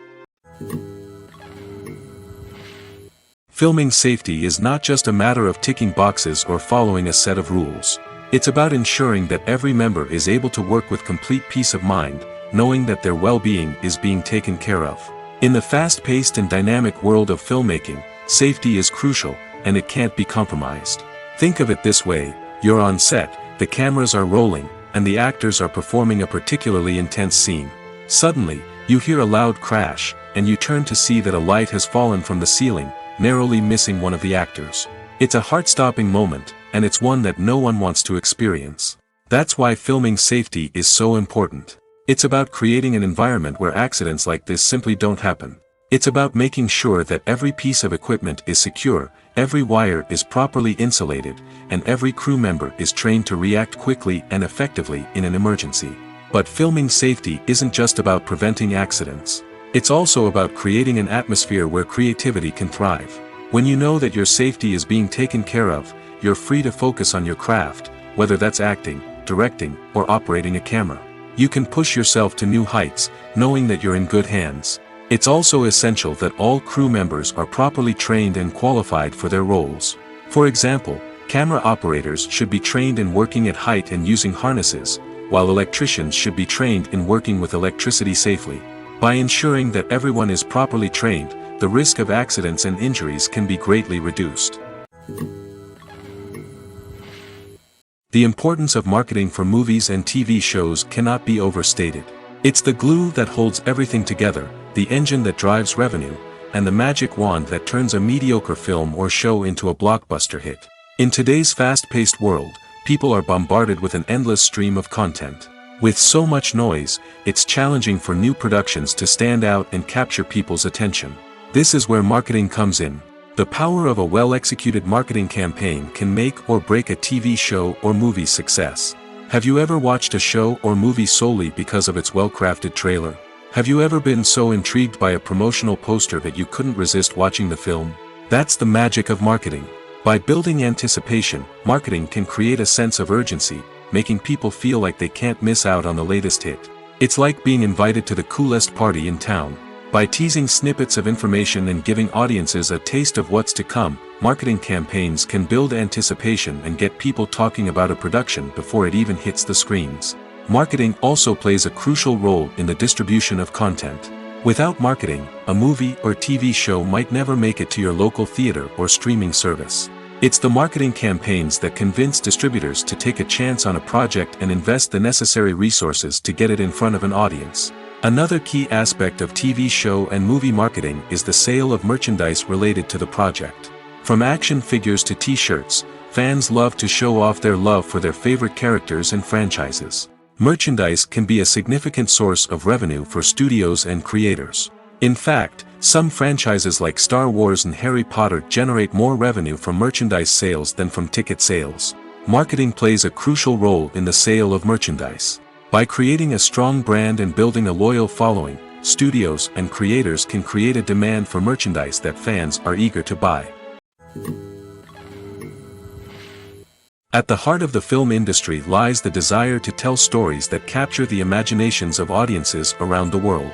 Filming safety is not just a matter of ticking boxes or following a set of rules. It's about ensuring that every member is able to work with complete peace of mind, knowing that their well-being is being taken care of. In the fast-paced and dynamic world of filmmaking, safety is crucial, and it can't be compromised. Think of it this way: you're on set, the cameras are rolling, and the actors are performing a particularly intense scene. Suddenly, you hear a loud crash, and you turn to see that a light has fallen from the ceiling, narrowly missing one of the actors. It's a heart-stopping moment, and it's one that no one wants to experience. That's why filming safety is so important. It's about creating an environment where accidents like this simply don't happen. It's about making sure that every piece of equipment is secure, every wire is properly insulated, and every crew member is trained to react quickly and effectively in an emergency. But filming safety isn't just about preventing accidents. It's also about creating an atmosphere where creativity can thrive. When you know that your safety is being taken care of, you're free to focus on your craft, whether that's acting, directing, or operating a camera. You can push yourself to new heights, knowing that you're in good hands. It's also essential that all crew members are properly trained and qualified for their roles. For example, camera operators should be trained in working at height and using harnesses, while electricians should be trained in working with electricity safely. By ensuring that everyone is properly trained, the risk of accidents and injuries can be greatly reduced. The importance of marketing for movies and TV shows cannot be overstated. It's the glue that holds everything together, the engine that drives revenue, and the magic wand that turns a mediocre film or show into a blockbuster hit. In today's fast-paced world, people are bombarded with an endless stream of content. With so much noise, it's challenging for new productions to stand out and capture people's attention. This is where marketing comes in. The power of a well-executed marketing campaign can make or break a TV show or movie's success. Have you ever watched a show or movie solely because of its well-crafted trailer? Have you ever been so intrigued by a promotional poster that you couldn't resist watching the film? That's the magic of marketing. By building anticipation, marketing can create a sense of urgency, making people feel like they can't miss out on the latest hit. It's like being invited to the coolest party in town. By teasing snippets of information and giving audiences a taste of what's to come, marketing campaigns can build anticipation and get people talking about a production before it even hits the screens. Marketing also plays a crucial role in the distribution of content. Without marketing, a movie or TV show might never make it to your local theater or streaming service. It's the marketing campaigns that convince distributors to take a chance on a project and invest the necessary resources to get it in front of an audience. Another key aspect of TV show and movie marketing is the sale of merchandise related to the project. From action figures to t-shirts, fans love to show off their love for their favorite characters and franchises. Merchandise can be a significant source of revenue for studios and creators. In fact, some franchises like Star Wars and Harry Potter generate more revenue from merchandise sales than from ticket sales. Marketing plays a crucial role in the sale of merchandise. By creating a strong brand and building a loyal following, studios and creators can create a demand for merchandise that fans are eager to buy. At the heart of the film industry lies the desire to tell stories that capture the imaginations of audiences around the world.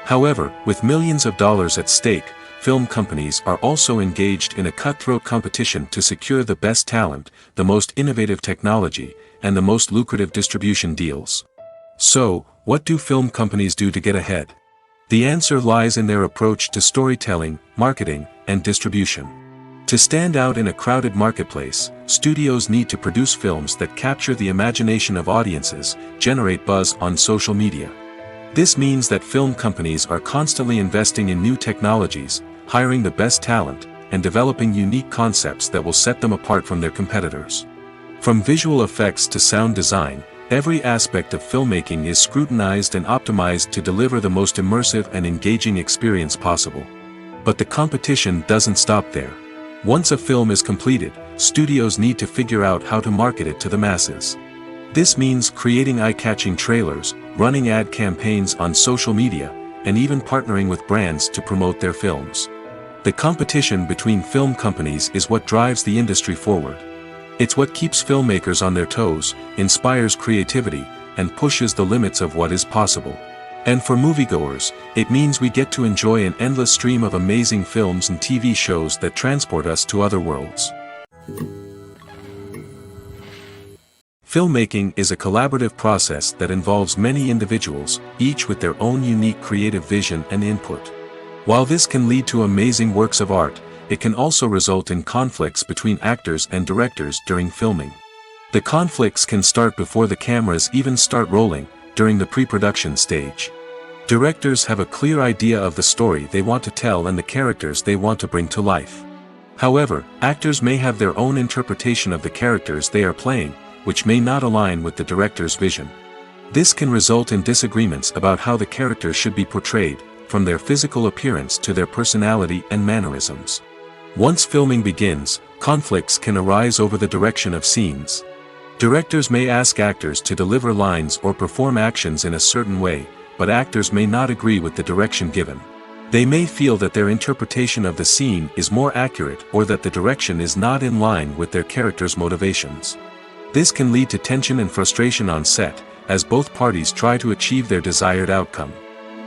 However, with millions of dollars at stake, film companies are also engaged in a cutthroat competition to secure the best talent, the most innovative technology, and the most lucrative distribution deals. So, what do film companies do to get ahead? The answer lies in their approach to storytelling, marketing, and distribution. To stand out in a crowded marketplace, studios need to produce films that capture the imagination of audiences, generate buzz on social media. This means that film companies are constantly investing in new technologies, hiring the best talent, and developing unique concepts that will set them apart from their competitors. From visual effects to sound design, every aspect of filmmaking is scrutinized and optimized to deliver the most immersive and engaging experience possible. But the competition doesn't stop there. Once a film is completed, studios need to figure out how to market it to the masses. This means creating eye-catching trailers, running ad campaigns on social media, and even partnering with brands to promote their films. The competition between film companies is what drives the industry forward. It's what keeps filmmakers on their toes, inspires creativity, and pushes the limits of what is possible. And for moviegoers, it means we get to enjoy an endless stream of amazing films and TV shows that transport us to other worlds. Filmmaking is a collaborative process that involves many individuals, each with their own unique creative vision and input. While this can lead to amazing works of art, it can also result in conflicts between actors and directors during filming. The conflicts can start before the cameras even start rolling, during the pre-production stage. Directors have a clear idea of the story they want to tell and the characters they want to bring to life. However, actors may have their own interpretation of the characters they are playing, which may not align with the director's vision. This can result in disagreements about how the characters should be portrayed, from their physical appearance to their personality and mannerisms. Once filming begins, conflicts can arise over the direction of scenes. Directors may ask actors to deliver lines or perform actions in a certain way, but actors may not agree with the direction given. They may feel that their interpretation of the scene is more accurate or that the direction is not in line with their character's motivations. This can lead to tension and frustration on set, as both parties try to achieve their desired outcome.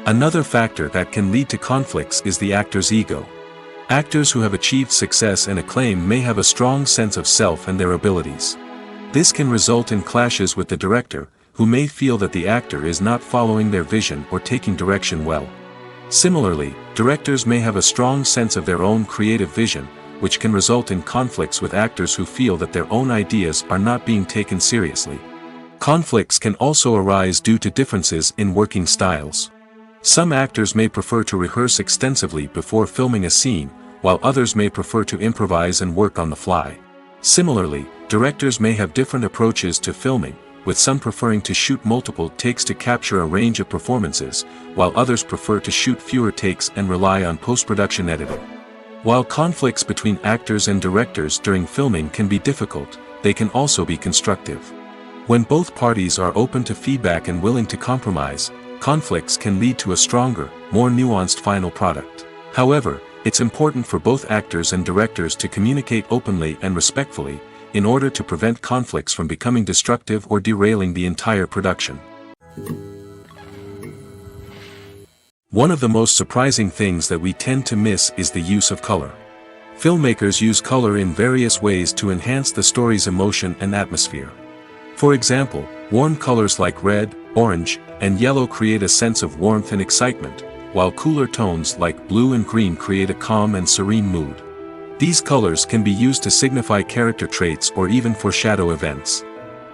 Another factor that can lead to conflicts is the actor's ego. Actors who have achieved success and acclaim may have a strong sense of self and their abilities. This can result in clashes with the director, who may feel that the actor is not following their vision or taking direction well. Similarly, directors may have a strong sense of their own creative vision, which can result in conflicts with actors who feel that their own ideas are not being taken seriously. Conflicts can also arise due to differences in working styles. Some actors may prefer to rehearse extensively before filming a scene, while others may prefer to improvise and work on the fly. Similarly, directors may have different approaches to filming, with some preferring to shoot multiple takes to capture a range of performances, while others prefer to shoot fewer takes and rely on post-production editing. While conflicts between actors and directors during filming can be difficult, they can also be constructive. When both parties are open to feedback and willing to compromise, conflicts can lead to a stronger, more nuanced final product. However, it's important for both actors and directors to communicate openly and respectfully, in order to prevent conflicts from becoming destructive or derailing the entire production. One of the most surprising things that we tend to miss is the use of color. Filmmakers use color in various ways to enhance the story's emotion and atmosphere. For example, warm colors like red, orange, and yellow create a sense of warmth and excitement, while cooler tones like blue and green create a calm and serene mood. These colors can be used to signify character traits or even foreshadow events.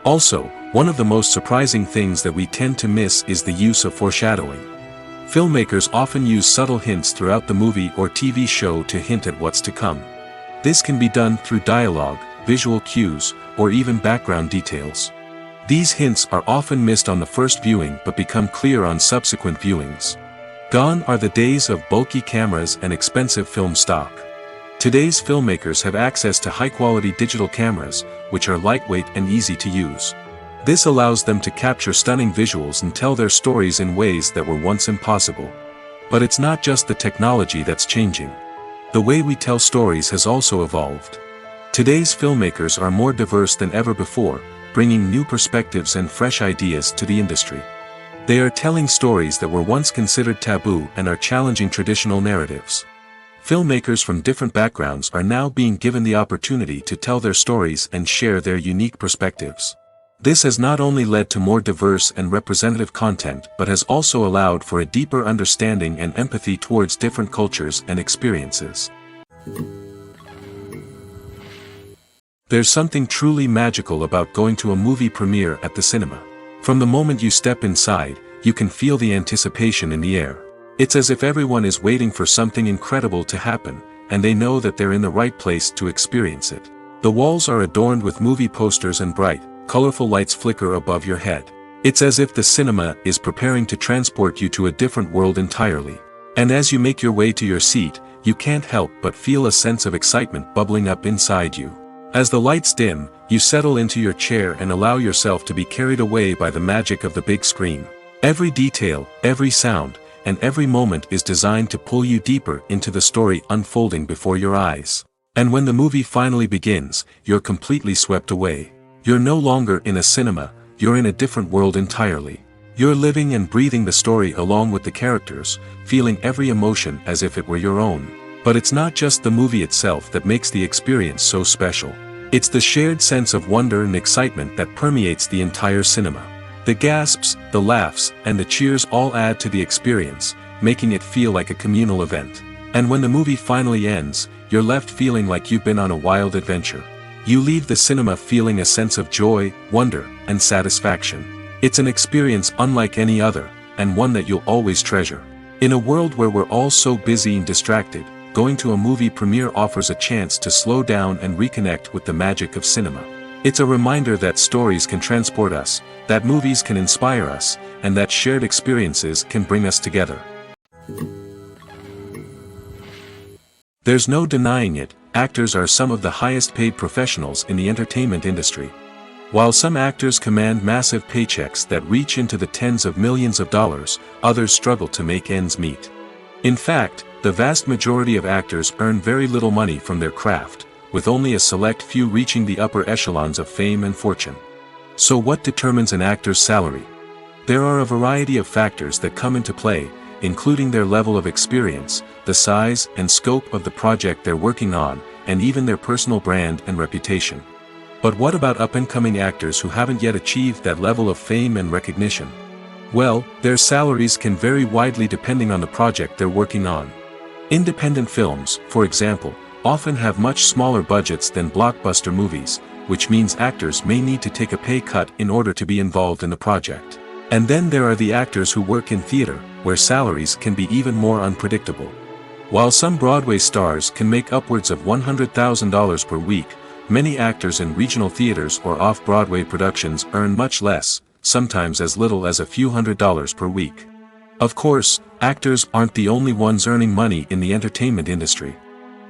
Also, one of the most surprising things that we tend to miss is the use of foreshadowing. Filmmakers often use subtle hints throughout the movie or TV show to hint at what's to come. This can be done through dialogue, visual cues, or even background details. These hints are often missed on the first viewing but become clear on subsequent viewings. Gone are the days of bulky cameras and expensive film stock. Today's filmmakers have access to high-quality digital cameras, which are lightweight and easy to use. This allows them to capture stunning visuals and tell their stories in ways that were once impossible. But it's not just the technology that's changing. The way we tell stories has also evolved. Today's filmmakers are more diverse than ever before, bringing new perspectives and fresh ideas to the industry. They are telling stories that were once considered taboo and are challenging traditional narratives. Filmmakers from different backgrounds are now being given the opportunity to tell their stories and share their unique perspectives. This has not only led to more diverse and representative content but has also allowed for a deeper understanding and empathy towards different cultures and experiences. There's something truly magical about going to a movie premiere at the cinema. From the moment you step inside, you can feel the anticipation in the air. It's as if everyone is waiting for something incredible to happen, and they know that they're in the right place to experience it. The walls are adorned with movie posters and bright, colorful lights flicker above your head. It's as if the cinema is preparing to transport you to a different world entirely. And as you make your way to your seat, you can't help but feel a sense of excitement bubbling up inside you. As the lights dim, you settle into your chair and allow yourself to be carried away by the magic of the big screen. Every detail, every sound, and every moment is designed to pull you deeper into the story unfolding before your eyes. And when the movie finally begins, you're completely swept away. You're no longer in a cinema, you're in a different world entirely. You're living and breathing the story along with the characters, feeling every emotion as if it were your own. But it's not just the movie itself that makes the experience so special. It's the shared sense of wonder and excitement that permeates the entire cinema. The gasps, the laughs, and the cheers all add to the experience, making it feel like a communal event. And when the movie finally ends, you're left feeling like you've been on a wild adventure. You leave the cinema feeling a sense of joy, wonder, and satisfaction. It's an experience unlike any other, and one that you'll always treasure. In a world where we're all so busy and distracted, going to a movie premiere offers a chance to slow down and reconnect with the magic of cinema. It's a reminder that stories can transport us, that movies can inspire us, and that shared experiences can bring us together. There's no denying it, actors are some of the highest paid professionals in the entertainment industry. While some actors command massive paychecks that reach into the tens of millions of dollars, others struggle to make ends meet. In fact, the vast majority of actors earn very little money from their craft, with only a select few reaching the upper echelons of fame and fortune. So what determines an actor's salary? There are a variety of factors that come into play, including their level of experience, the size and scope of the project they're working on, and even their personal brand and reputation. But what about up-and-coming actors who haven't yet achieved that level of fame and recognition? Well, their salaries can vary widely depending on the project they're working on. Independent films, for example, often have much smaller budgets than blockbuster movies, which means actors may need to take a pay cut in order to be involved in the project. And then there are the actors who work in theater, where salaries can be even more unpredictable. While some Broadway stars can make upwards of $100,000 per week, many actors in regional theaters or off-Broadway productions earn much less, sometimes as little as a few $100s per week. Of course, actors aren't the only ones earning money in the entertainment industry.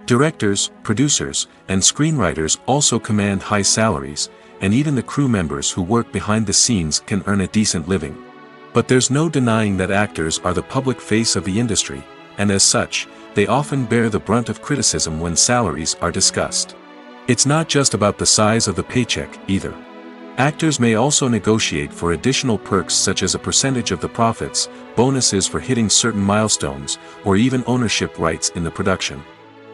Directors, producers, and screenwriters also command high salaries, and even the crew members who work behind the scenes can earn a decent living. But there's no denying that actors are the public face of the industry, and as such, they often bear the brunt of criticism when salaries are discussed. It's not just about the size of the paycheck, either. Actors may also negotiate for additional perks such as a percentage of the profits, bonuses for hitting certain milestones, or even ownership rights in the production.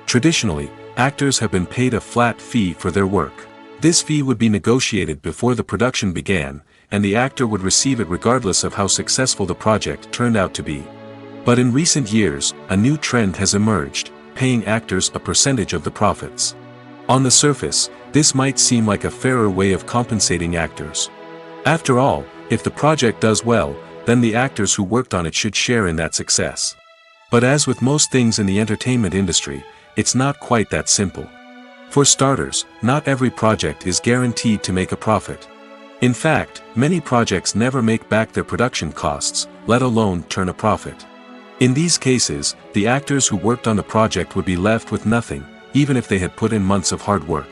Traditionally, actors have been paid a flat fee for their work. This fee would be negotiated before the production began, and the actor would receive it regardless of how successful the project turned out to be. But in recent years, a new trend has emerged, paying actors a percentage of the profits. On the surface, this might seem like a fairer way of compensating actors. After all, if the project does well, then the actors who worked on it should share in that success. But as with most things in the entertainment industry, it's not quite that simple. For starters, not every project is guaranteed to make a profit. In fact, many projects never make back their production costs, let alone turn a profit. In these cases, the actors who worked on the project would be left with nothing, even if they had put in months of hard work.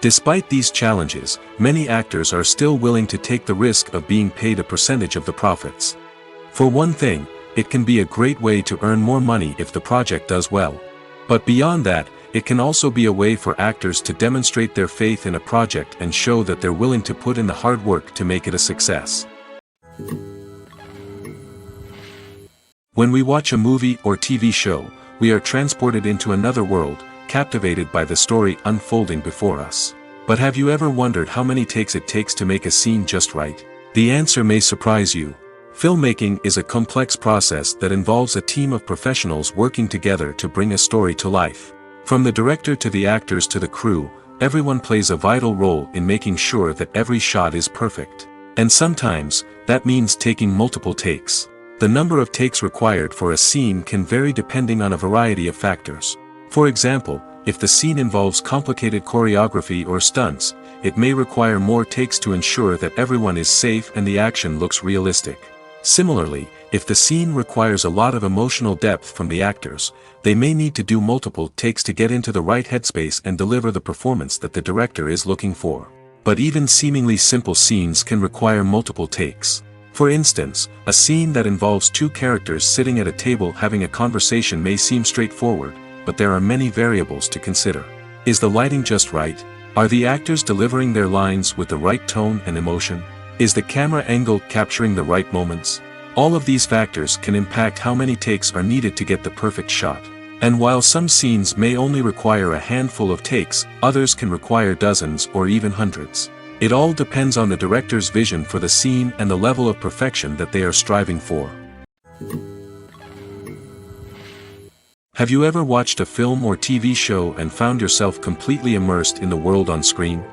Despite these challenges, many actors are still willing to take the risk of being paid a percentage of the profits. For one thing, it can be a great way to earn more money if the project does well. But beyond that, it can also be a way for actors to demonstrate their faith in a project and show that they're willing to put in the hard work to make it a success. When we watch a movie or TV show, we are transported into another world, captivated by the story unfolding before us. But have you ever wondered how many takes it takes to make a scene just right? The answer may surprise you. Filmmaking is a complex process that involves a team of professionals working together to bring a story to life. From the director to the actors to the crew, everyone plays a vital role in making sure that every shot is perfect. And sometimes, that means taking multiple takes. The number of takes required for a scene can vary depending on a variety of factors. For example, if the scene involves complicated choreography or stunts, it may require more takes to ensure that everyone is safe and the action looks realistic. Similarly, if the scene requires a lot of emotional depth from the actors, they may need to do multiple takes to get into the right headspace and deliver the performance that the director is looking for. But even seemingly simple scenes can require multiple takes. For instance, a scene that involves two characters sitting at a table having a conversation may seem straightforward, but there are many variables to consider. Is the lighting just right? Are the actors delivering their lines with the right tone and emotion? Is the camera angle capturing the right moments? All of these factors can impact how many takes are needed to get the perfect shot. And while some scenes may only require a handful of takes, others can require dozens or even hundreds. It all depends on the director's vision for the scene and the level of perfection that they are striving for. Have you ever watched a film or TV show and found yourself completely immersed in the world on screen?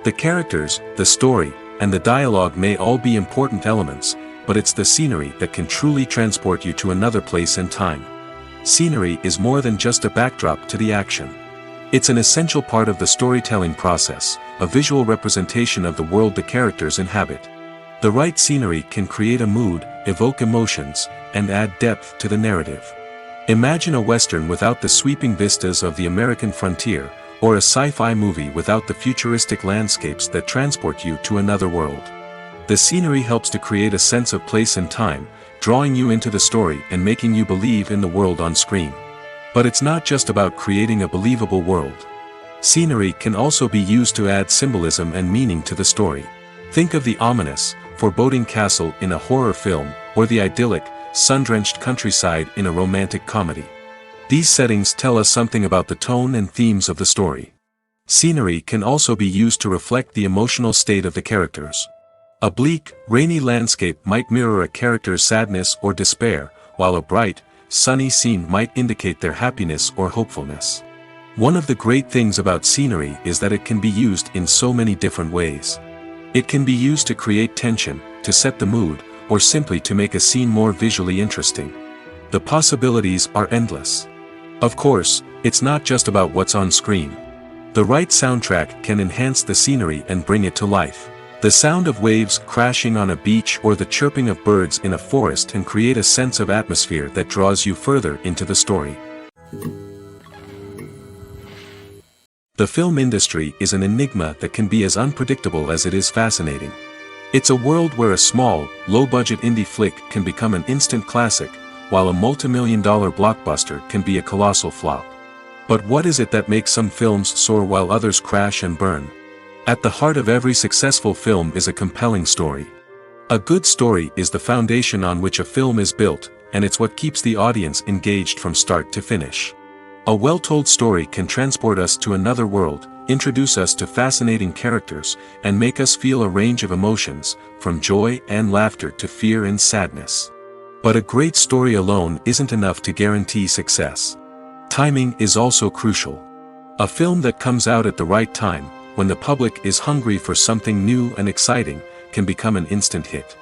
The characters, the story, and the dialogue may all be important elements, but it's the scenery that can truly transport you to another place and time. Scenery is more than just a backdrop to the action. It's an essential part of the storytelling process, a visual representation of the world the characters inhabit. The right scenery can create a mood, evoke emotions, and add depth to the narrative. Imagine a Western without the sweeping vistas of the American frontier, or a sci-fi movie without the futuristic landscapes that transport you to another world. The scenery helps to create a sense of place and time, drawing you into the story and making you believe in the world on screen. But it's not just about creating a believable world. Scenery can also be used to add symbolism and meaning to the story. Think of the ominous, foreboding castle in a horror film, or the idyllic, sun-drenched countryside in a romantic comedy. These settings tell us something about the tone and themes of the story. Scenery can also be used to reflect the emotional state of the characters. A bleak, rainy landscape might mirror a character's sadness or despair, while a bright, sunny scene might indicate their happiness or hopefulness. One of the great things about scenery is that it can be used in so many different ways. It can be used to create tension, to set the mood, or simply to make a scene more visually interesting. The possibilities are endless. Of course, it's not just about what's on screen. The right soundtrack can enhance the scenery and bring it to life. The sound of waves crashing on a beach or the chirping of birds in a forest can create a sense of atmosphere that draws you further into the story. The film industry is an enigma that can be as unpredictable as it is fascinating. It's a world where a small, low-budget indie flick can become an instant classic, while a multi-million-dollar blockbuster can be a colossal flop. But what is it that makes some films soar while others crash and burn? At the heart of every successful film is a compelling story. A good story is the foundation on which a film is built, and it's what keeps the audience engaged from start to finish. A well-told story can transport us to another world, introduce us to fascinating characters, and make us feel a range of emotions, from joy and laughter to fear and sadness. But a great story alone isn't enough to guarantee success. Timing is also crucial. A film that comes out at the right time, when the public is hungry for something new and exciting, can become an instant hit.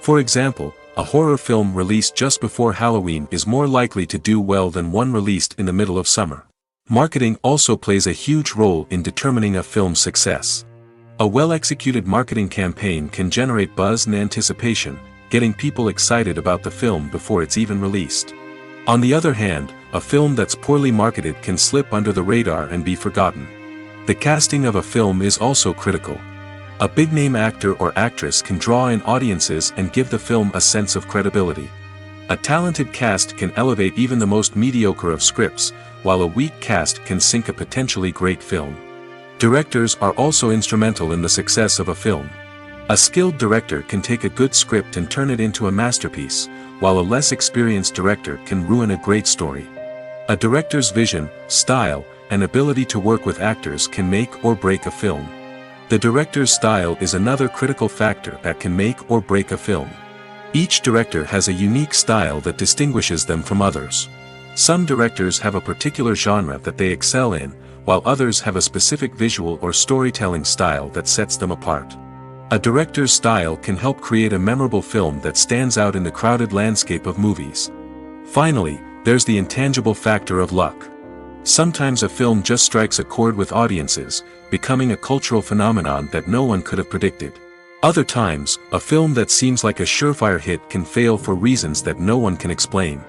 For example, a horror film released just before Halloween is more likely to do well than one released in the middle of summer. Marketing also plays a huge role in determining a film's success. A well-executed marketing campaign can generate buzz and anticipation, getting people excited about the film before it's even released. On the other hand, a film that's poorly marketed can slip under the radar and be forgotten. The casting of a film is also critical. A big-name actor or actress can draw in audiences and give the film a sense of credibility. A talented cast can elevate even the most mediocre of scripts, while a weak cast can sink a potentially great film. Directors are also instrumental in the success of a film. A skilled director can take a good script and turn it into a masterpiece, while a less experienced director can ruin a great story. A director's vision, style, and ability to work with actors can make or break a film. The director's style is another critical factor that can make or break a film. Each director has a unique style that distinguishes them from others. Some directors have a particular genre that they excel in, while others have a specific visual or storytelling style that sets them apart. A director's style can help create a memorable film that stands out in the crowded landscape of movies. Finally, there's the intangible factor of luck. Sometimes a film just strikes a chord with audiences, becoming a cultural phenomenon that no one could have predicted. Other times, a film that seems like a surefire hit can fail for reasons that no one can explain.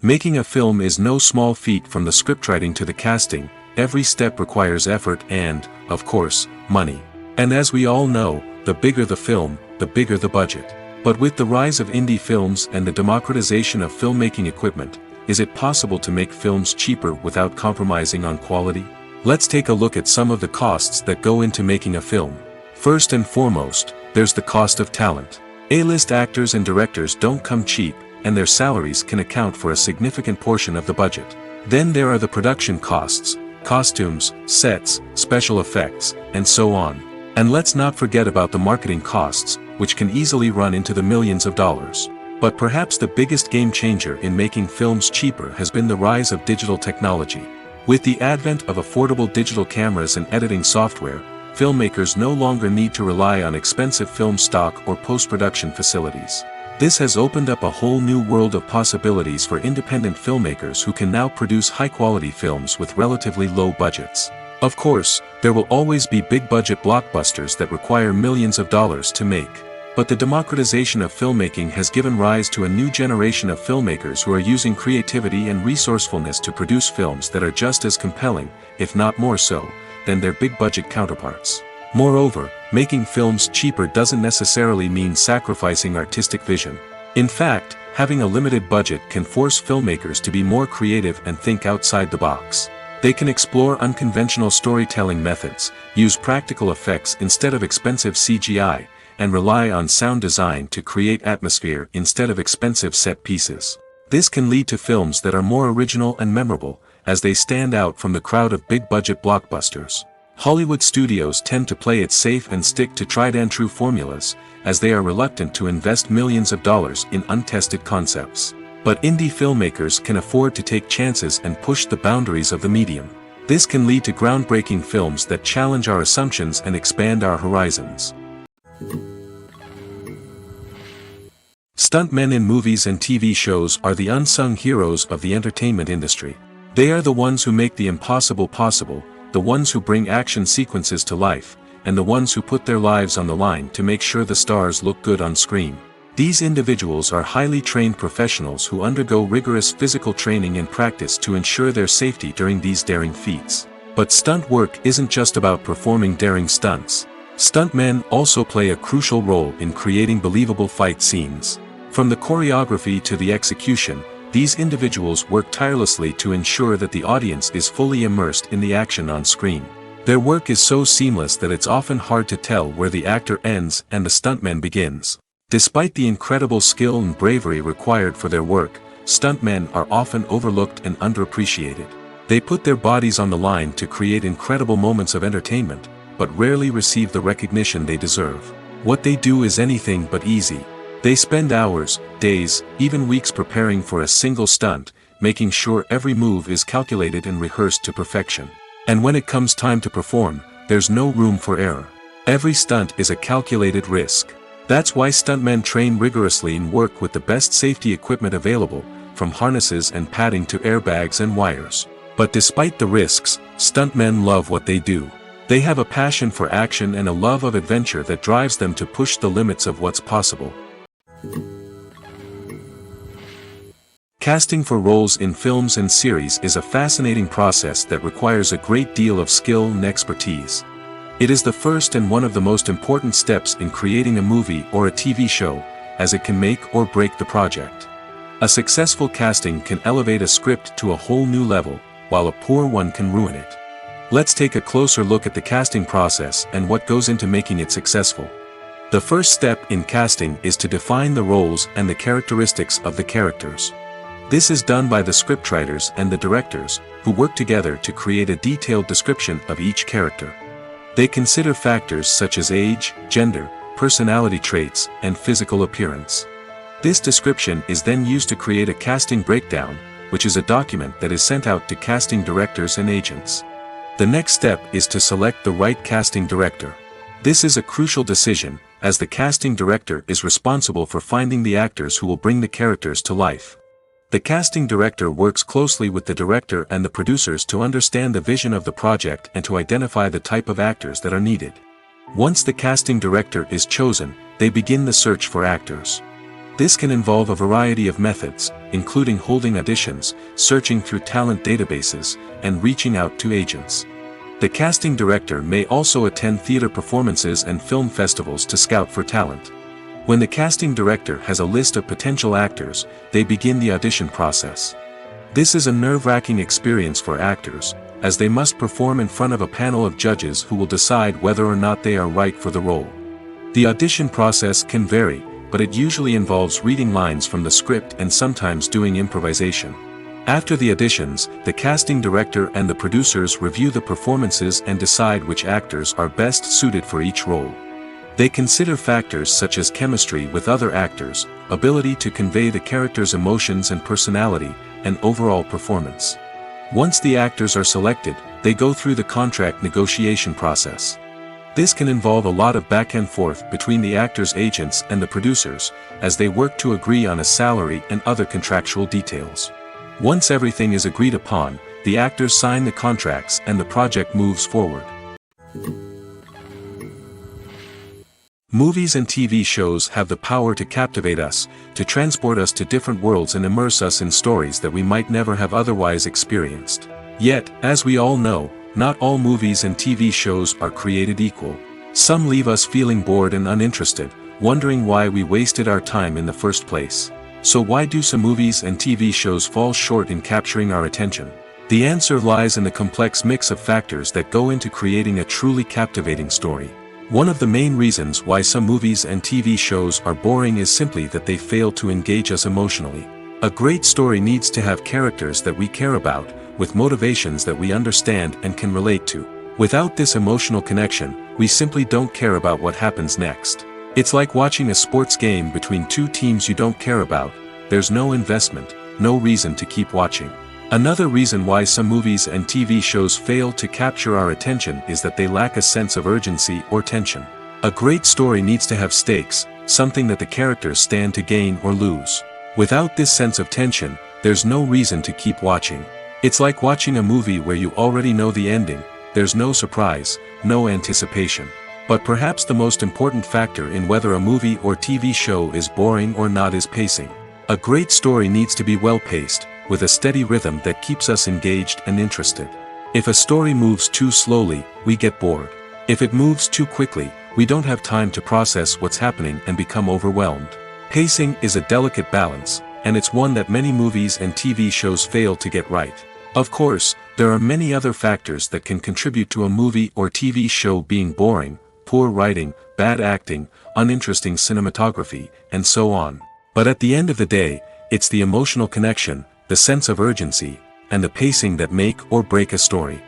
Making a film is no small feat. From the scriptwriting to the casting, every step requires effort and, of course, money. And as we all know, the bigger the film, the bigger the budget. But with the rise of indie films and the democratization of filmmaking equipment, is it possible to make films cheaper without compromising on quality? Let's take a look at some of the costs that go into making a film. First and foremost, there's the cost of talent. A-list actors and directors don't come cheap, and their salaries can account for a significant portion of the budget. Then there are the production costs, costumes, sets, special effects, and so on. And let's not forget about the marketing costs, which can easily run into the millions of dollars. But perhaps the biggest game changer in making films cheaper has been the rise of digital technology. With the advent of affordable digital cameras and editing software, filmmakers no longer need to rely on expensive film stock or post-production facilities. This has opened up a whole new world of possibilities for independent filmmakers who can now produce high-quality films with relatively low budgets. Of course, there will always be big-budget blockbusters that require millions of dollars to make. But the democratization of filmmaking has given rise to a new generation of filmmakers who are using creativity and resourcefulness to produce films that are just as compelling, if not more so, than their big-budget counterparts. Moreover, making films cheaper doesn't necessarily mean sacrificing artistic vision. In fact, having a limited budget can force filmmakers to be more creative and think outside the box. They can explore unconventional storytelling methods, use practical effects instead of expensive CGI, and rely on sound design to create atmosphere instead of expensive set pieces. This can lead to films that are more original and memorable, as they stand out from the crowd of big-budget blockbusters. Hollywood studios tend to play it safe and stick to tried-and-true formulas, as they are reluctant to invest millions of dollars in untested concepts. But indie filmmakers can afford to take chances and push the boundaries of the medium. This can lead to groundbreaking films that challenge our assumptions and expand our horizons. Stuntmen in movies and TV shows are the unsung heroes of the entertainment industry. They are the ones who make the impossible possible, the ones who bring action sequences to life, and the ones who put their lives on the line to make sure the stars look good on screen. These individuals are highly trained professionals who undergo rigorous physical training and practice to ensure their safety during these daring feats. But stunt work isn't just about performing daring stunts. Stuntmen also play a crucial role in creating believable fight scenes. From the choreography to the execution, These individuals work tirelessly to ensure that the audience is fully immersed in the action on screen. Their work is so seamless that it's often hard to tell where the actor ends and the stuntman begins. Despite the incredible skill and bravery required for their work, stuntmen are often overlooked and underappreciated. They put their bodies on the line to create incredible moments of entertainment, but rarely receive the recognition they deserve. What they do is anything but easy. They spend hours, days, even weeks preparing for a single stunt, making sure every move is calculated and rehearsed to perfection. And when it comes time to perform, there's no room for error. Every stunt is a calculated risk. That's why stuntmen train rigorously and work with the best safety equipment available, from harnesses and padding to airbags and wires. But despite the risks, stuntmen love what they do. They have a passion for action and a love of adventure that drives them to push the limits of what's possible. Casting for roles in films and series is a fascinating process that requires a great deal of skill and expertise. It is the first and one of the most important steps in creating a movie or a TV show, as it can make or break the project. A successful casting can elevate a script to a whole new level, while a poor one can ruin it. Let's take a closer look at the casting process and what goes into making it successful. The first step in casting is to define the roles and the characteristics of the characters. This is done by the scriptwriters and the directors, who work together to create a detailed description of each character. They consider factors such as age, gender, personality traits, and physical appearance. This description is then used to create a casting breakdown, which is a document that is sent out to casting directors and agents. The next step is to select the right casting director. This is a crucial decision, as the casting director is responsible for finding the actors who will bring the characters to life. The casting director works closely with the director and the producers to understand the vision of the project and to identify the type of actors that are needed. Once the casting director is chosen, they begin the search for actors. This can involve a variety of methods, including holding auditions, searching through talent databases, and reaching out to agents. The casting director may also attend theater performances and film festivals to scout for talent. When the casting director has a list of potential actors, they begin the audition process. This is a nerve-wracking experience for actors, as they must perform in front of a panel of judges who will decide whether or not they are right for the role. The audition process can vary, but it usually involves reading lines from the script and sometimes doing improvisation. After the auditions, the casting director and the producers review the performances and decide which actors are best suited for each role. They consider factors such as chemistry with other actors, ability to convey the character's emotions and personality, and overall performance. Once the actors are selected, they go through the contract negotiation process. This can involve a lot of back and forth between the actors' agents and the producers, as they work to agree on a salary and other contractual details. Once everything is agreed upon, the actors sign the contracts and the project moves forward. Movies and TV shows have the power to captivate us, to transport us to different worlds and immerse us in stories that we might never have otherwise experienced. Yet, as we all know, not all movies and TV shows are created equal. Some leave us feeling bored and uninterested, wondering why we wasted our time in the first place. So why do some movies and TV shows fall short in capturing our attention? The answer lies in the complex mix of factors that go into creating a truly captivating story. One of the main reasons why some movies and TV shows are boring is simply that they fail to engage us emotionally. A great story needs to have characters that we care about, with motivations that we understand and can relate to. Without this emotional connection, we simply don't care about what happens next. It's like watching a sports game between two teams you don't care about. There's no investment, no reason to keep watching. Another reason why some movies and TV shows fail to capture our attention is that they lack a sense of urgency or tension. A great story needs to have stakes, something that the characters stand to gain or lose. Without this sense of tension, there's no reason to keep watching. It's like watching a movie where you already know the ending. There's no surprise, no anticipation. But perhaps the most important factor in whether a movie or TV show is boring or not is pacing. A great story needs to be well-paced, with a steady rhythm that keeps us engaged and interested. If a story moves too slowly, we get bored. If it moves too quickly, we don't have time to process what's happening and become overwhelmed. Pacing is a delicate balance, and it's one that many movies and TV shows fail to get right. Of course, there are many other factors that can contribute to a movie or TV show being boring: poor writing, bad acting, uninteresting cinematography, and so on. But at the end of the day, it's the emotional connection, the sense of urgency, and the pacing that make or break a story.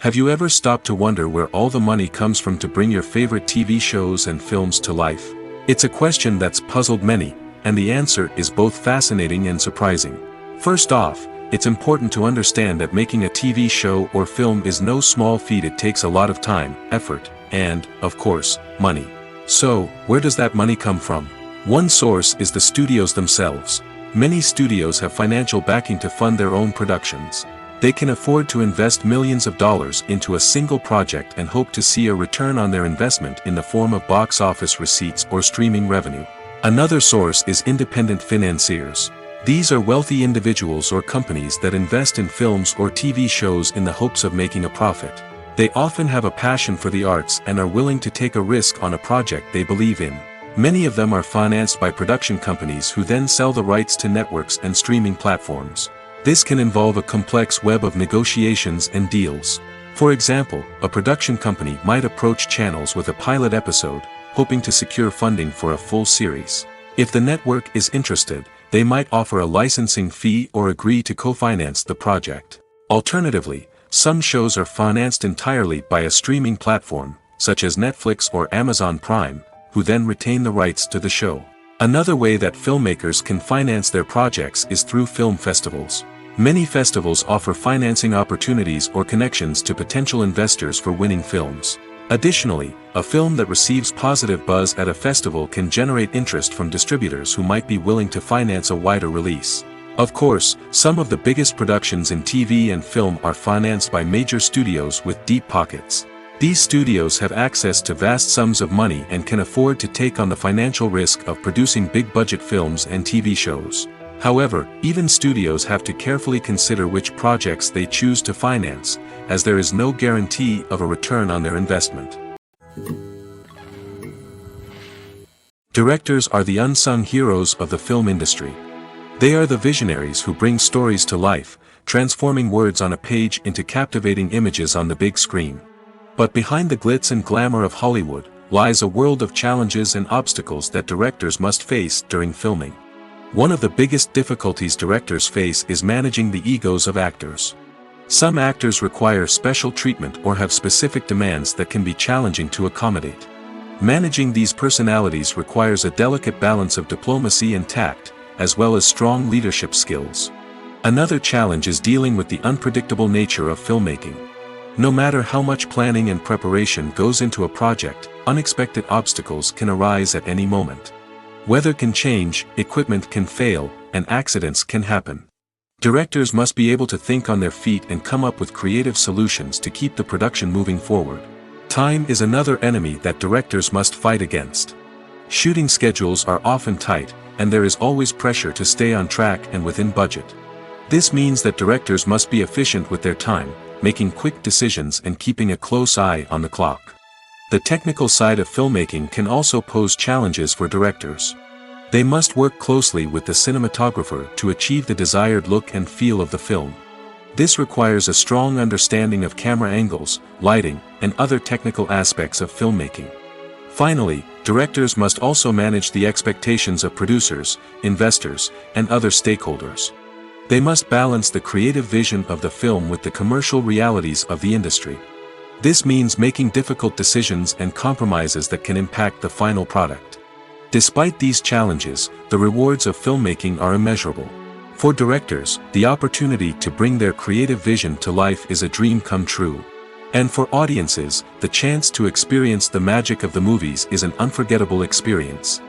Have you ever stopped to wonder where all the money comes from to bring your favorite TV shows and films to life? It's a question that's puzzled many, and the answer is both fascinating and surprising. First off, it's important to understand that making a TV show or film is no small feat. It takes a lot of time, effort, and, of course, money. So, where does that money come from? One source is the studios themselves. Many studios have financial backing to fund their own productions. They can afford to invest millions of dollars into a single project and hope to see a return on their investment in the form of box office receipts or streaming revenue. Another source is independent financiers. These are wealthy individuals or companies that invest in films or TV shows in the hopes of making a profit. They often have a passion for the arts and are willing to take a risk on a project they believe in. Many of them are financed by production companies who then sell the rights to networks and streaming platforms. This can involve a complex web of negotiations and deals. For example, a production company might approach channels with a pilot episode, hoping to secure funding for a full series. If the network is interested, they might offer a licensing fee or agree to co-finance the project. Alternatively, some shows are financed entirely by a streaming platform, such as Netflix or Amazon Prime, who then retain the rights to the show. Another way that filmmakers can finance their projects is through film festivals. Many festivals offer financing opportunities or connections to potential investors for winning films. Additionally, a film that receives positive buzz at a festival can generate interest from distributors who might be willing to finance a wider release. Of course, some of the biggest productions in TV and film are financed by major studios with deep pockets. These studios have access to vast sums of money and can afford to take on the financial risk of producing big-budget films and TV shows. However, even studios have to carefully consider which projects they choose to finance, as there is no guarantee of a return on their investment. Directors are the unsung heroes of the film industry. They are the visionaries who bring stories to life, transforming words on a page into captivating images on the big screen. But behind the glitz and glamour of Hollywood lies a world of challenges and obstacles that directors must face during filming. One of the biggest difficulties directors face is managing the egos of actors. Some actors require special treatment or have specific demands that can be challenging to accommodate. Managing these personalities requires a delicate balance of diplomacy and tact, as well as strong leadership skills. Another challenge is dealing with the unpredictable nature of filmmaking. No matter how much planning and preparation goes into a project, unexpected obstacles can arise at any moment. Weather can change, equipment can fail, and accidents can happen. Directors must be able to think on their feet and come up with creative solutions to keep the production moving forward. Time is another enemy that directors must fight against. Shooting schedules are often tight, and there is always pressure to stay on track and within budget. This means that directors must be efficient with their time, making quick decisions and keeping a close eye on the clock. The technical side of filmmaking can also pose challenges for directors. They must work closely with the cinematographer to achieve the desired look and feel of the film. This requires a strong understanding of camera angles, lighting, and other technical aspects of filmmaking. Finally, directors must also manage the expectations of producers, investors, and other stakeholders. They must balance the creative vision of the film with the commercial realities of the industry. This means making difficult decisions and compromises that can impact the final product. Despite these challenges, the rewards of filmmaking are immeasurable. For directors, the opportunity to bring their creative vision to life is a dream come true. And for audiences, the chance to experience the magic of the movies is an unforgettable experience.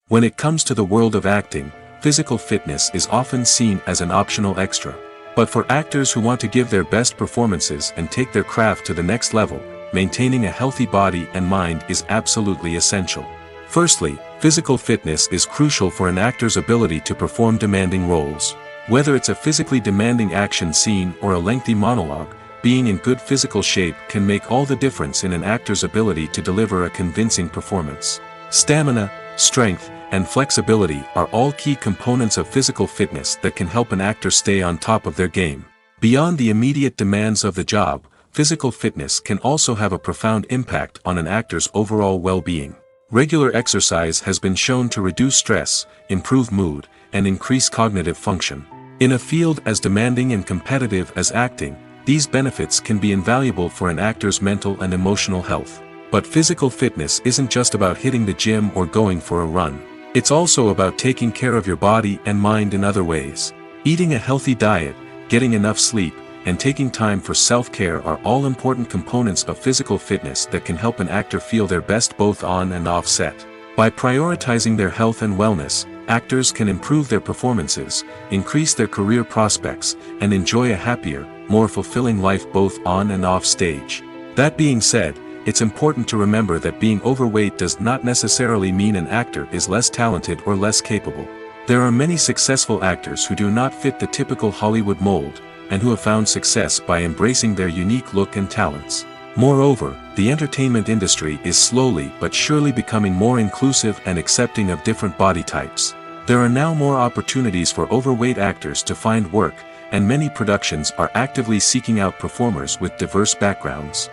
When it comes to the world of acting, physical fitness is often seen as an optional extra. But for actors who want to give their best performances and take their craft to the next level, maintaining a healthy body and mind is absolutely essential. Firstly, physical fitness is crucial for an actor's ability to perform demanding roles. Whether it's a physically demanding action scene or a lengthy monologue, being in good physical shape can make all the difference in an actor's ability to deliver a convincing performance. Stamina, strength, and flexibility are all key components of physical fitness that can help an actor stay on top of their game. Beyond the immediate demands of the job, physical fitness can also have a profound impact on an actor's overall well-being. Regular exercise has been shown to reduce stress, improve mood, and increase cognitive function. In a field as demanding and competitive as acting, these benefits can be invaluable for an actor's mental and emotional health. But physical fitness isn't just about hitting the gym or going for a run. It's also about taking care of your body and mind in other ways. Eating a healthy diet, getting enough sleep, and taking time for self-care are all important components of physical fitness that can help an actor feel their best both on and off set. By prioritizing their health and wellness, actors can improve their performances, increase their career prospects, and enjoy a happier, more fulfilling life both on and off stage. That being said, it's important to remember that being overweight does not necessarily mean an actor is less talented or less capable. There are many successful actors who do not fit the typical Hollywood mold, and who have found success by embracing their unique look and talents. Moreover, the entertainment industry is slowly but surely becoming more inclusive and accepting of different body types. There are now more opportunities for overweight actors to find work, and many productions are actively seeking out performers with diverse backgrounds.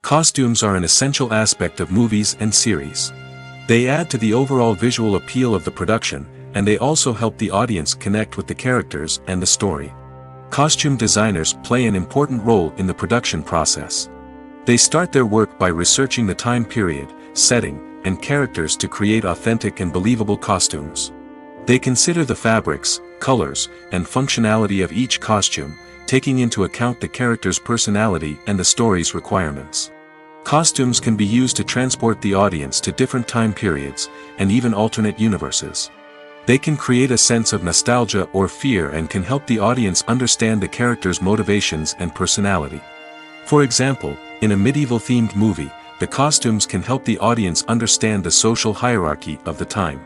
Costumes are an essential aspect of movies and series. They add to the overall visual appeal of the production, and they also help the audience connect with the characters and the story. Costume designers play an important role in the production process. They start their work by researching the time period, setting, and characters to create authentic and believable costumes. They consider the fabrics, colors, and functionality of each costume, taking into account the character's personality and the story's requirements. Costumes can be used to transport the audience to different time periods, and even alternate universes. They can create a sense of nostalgia or fear and can help the audience understand the character's motivations and personality. For example, in a medieval-themed movie, the costumes can help the audience understand the social hierarchy of the time.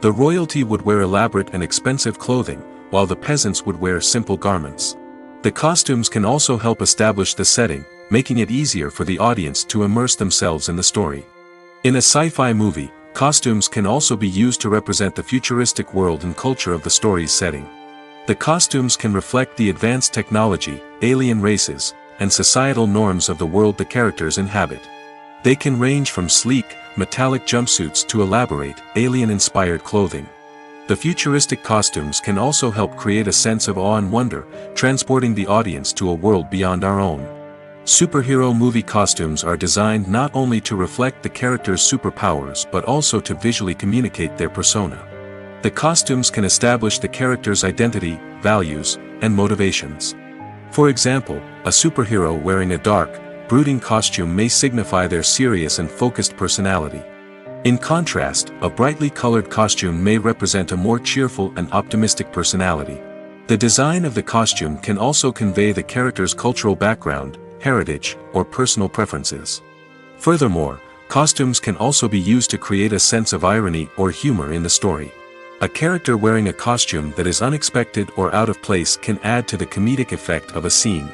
The royalty would wear elaborate and expensive clothing, while the peasants would wear simple garments. The costumes can also help establish the setting, making it easier for the audience to immerse themselves in the story. In a sci-fi movie, costumes can also be used to represent the futuristic world and culture of the story's setting. The costumes can reflect the advanced technology, alien races, and societal norms of the world the characters inhabit. They can range from sleek, metallic jumpsuits to elaborate, alien-inspired clothing. The futuristic costumes can also help create a sense of awe and wonder, transporting the audience to a world beyond our own. Superhero movie costumes are designed not only to reflect the character's superpowers but also to visually communicate their persona. The costumes can establish the character's identity, values, and motivations. For example, a superhero wearing a dark, brooding costume may signify their serious and focused personality. In contrast, a brightly colored costume may represent a more cheerful and optimistic personality. The design of the costume can also convey the character's cultural background, heritage, or personal preferences. Furthermore, costumes can also be used to create a sense of irony or humor in the story. A character wearing a costume that is unexpected or out of place can add to the comedic effect of a scene.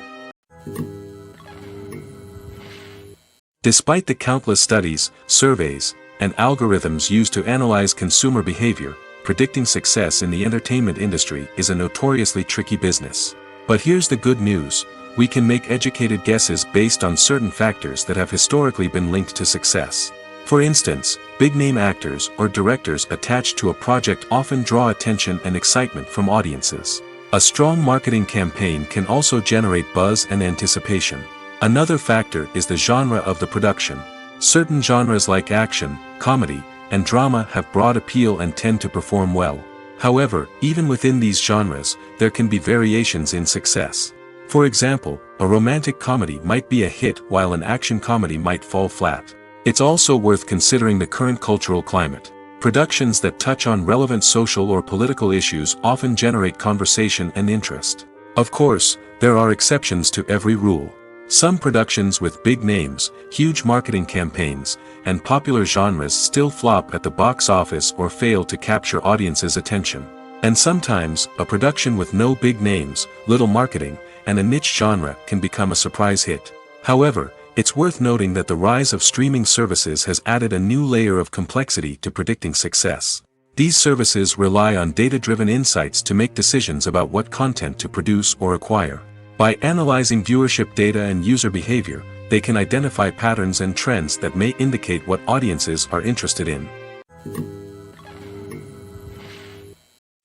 Despite the countless studies, surveys, and algorithms used to analyze consumer behavior, predicting success in the entertainment industry is a notoriously tricky business. But here's the good news: we can make educated guesses based on certain factors that have historically been linked to success. For instance, big-name actors or directors attached to a project often draw attention and excitement from audiences. A strong marketing campaign can also generate buzz and anticipation. Another factor is the genre of the production. Certain genres like action, comedy, and drama have broad appeal and tend to perform well. However, even within these genres, there can be variations in success. For example, a romantic comedy might be a hit while an action comedy might fall flat. It's also worth considering the current cultural climate. Productions that touch on relevant social or political issues often generate conversation and interest. Of course, there are exceptions to every rule. Some productions with big names, huge marketing campaigns, and popular genres still flop at the box office or fail to capture audiences' attention. And sometimes, a production with no big names, little marketing, and a niche genre can become a surprise hit. However, it's worth noting that the rise of streaming services has added a new layer of complexity to predicting success. These services rely on data-driven insights to make decisions about what content to produce or acquire. By analyzing viewership data and user behavior, they can identify patterns and trends that may indicate what audiences are interested in.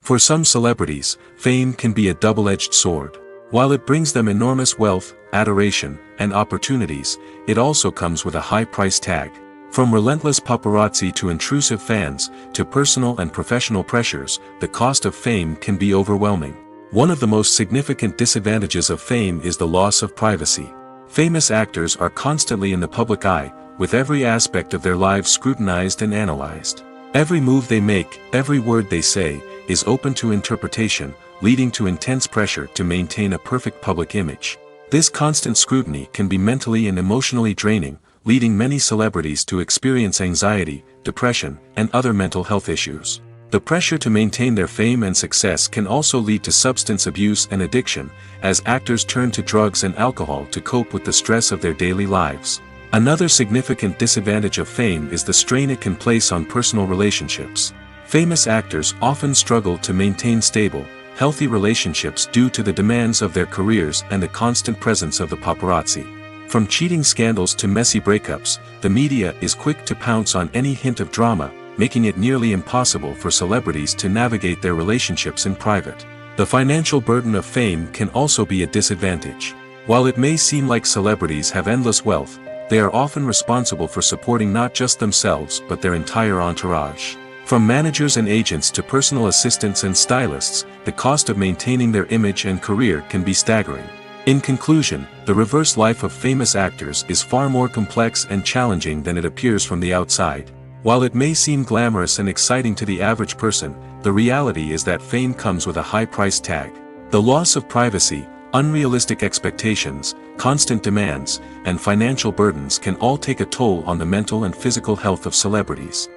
For some celebrities, fame can be a double-edged sword. While it brings them enormous wealth, adoration, and opportunities, it also comes with a high price tag. From relentless paparazzi to intrusive fans, to personal and professional pressures, the cost of fame can be overwhelming. One of the most significant disadvantages of fame is the loss of privacy. Famous actors are constantly in the public eye, with every aspect of their lives scrutinized and analyzed. Every move they make, every word they say, is open to interpretation, leading to intense pressure to maintain a perfect public image. This constant scrutiny can be mentally and emotionally draining, leading many celebrities to experience anxiety, depression, and other mental health issues. The pressure to maintain their fame and success can also lead to substance abuse and addiction, as actors turn to drugs and alcohol to cope with the stress of their daily lives. Another significant disadvantage of fame is the strain it can place on personal relationships. Famous actors often struggle to maintain stable, healthy relationships due to the demands of their careers and the constant presence of the paparazzi. From cheating scandals to messy breakups, the media is quick to pounce on any hint of drama, making it nearly impossible for celebrities to navigate their relationships in private. The financial burden of fame can also be a disadvantage. While it may seem like celebrities have endless wealth, they are often responsible for supporting not just themselves but their entire entourage. From managers and agents to personal assistants and stylists, the cost of maintaining their image and career can be staggering. In conclusion, the reverse life of famous actors is far more complex and challenging than it appears from the outside. While it may seem glamorous and exciting to the average person, the reality is that fame comes with a high price tag. The loss of privacy, unrealistic expectations, constant demands, and financial burdens can all take a toll on the mental and physical health of celebrities.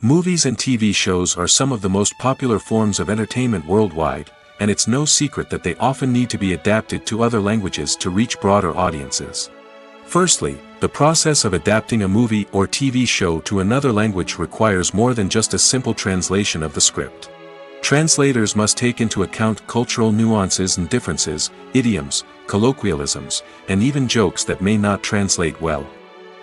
Movies and TV shows are some of the most popular forms of entertainment worldwide, and it's no secret that they often need to be adapted to other languages to reach broader audiences. Firstly, the process of adapting a movie or TV show to another language requires more than just a simple translation of the script. Translators must take into account cultural nuances and differences, idioms, colloquialisms, and even jokes that may not translate well.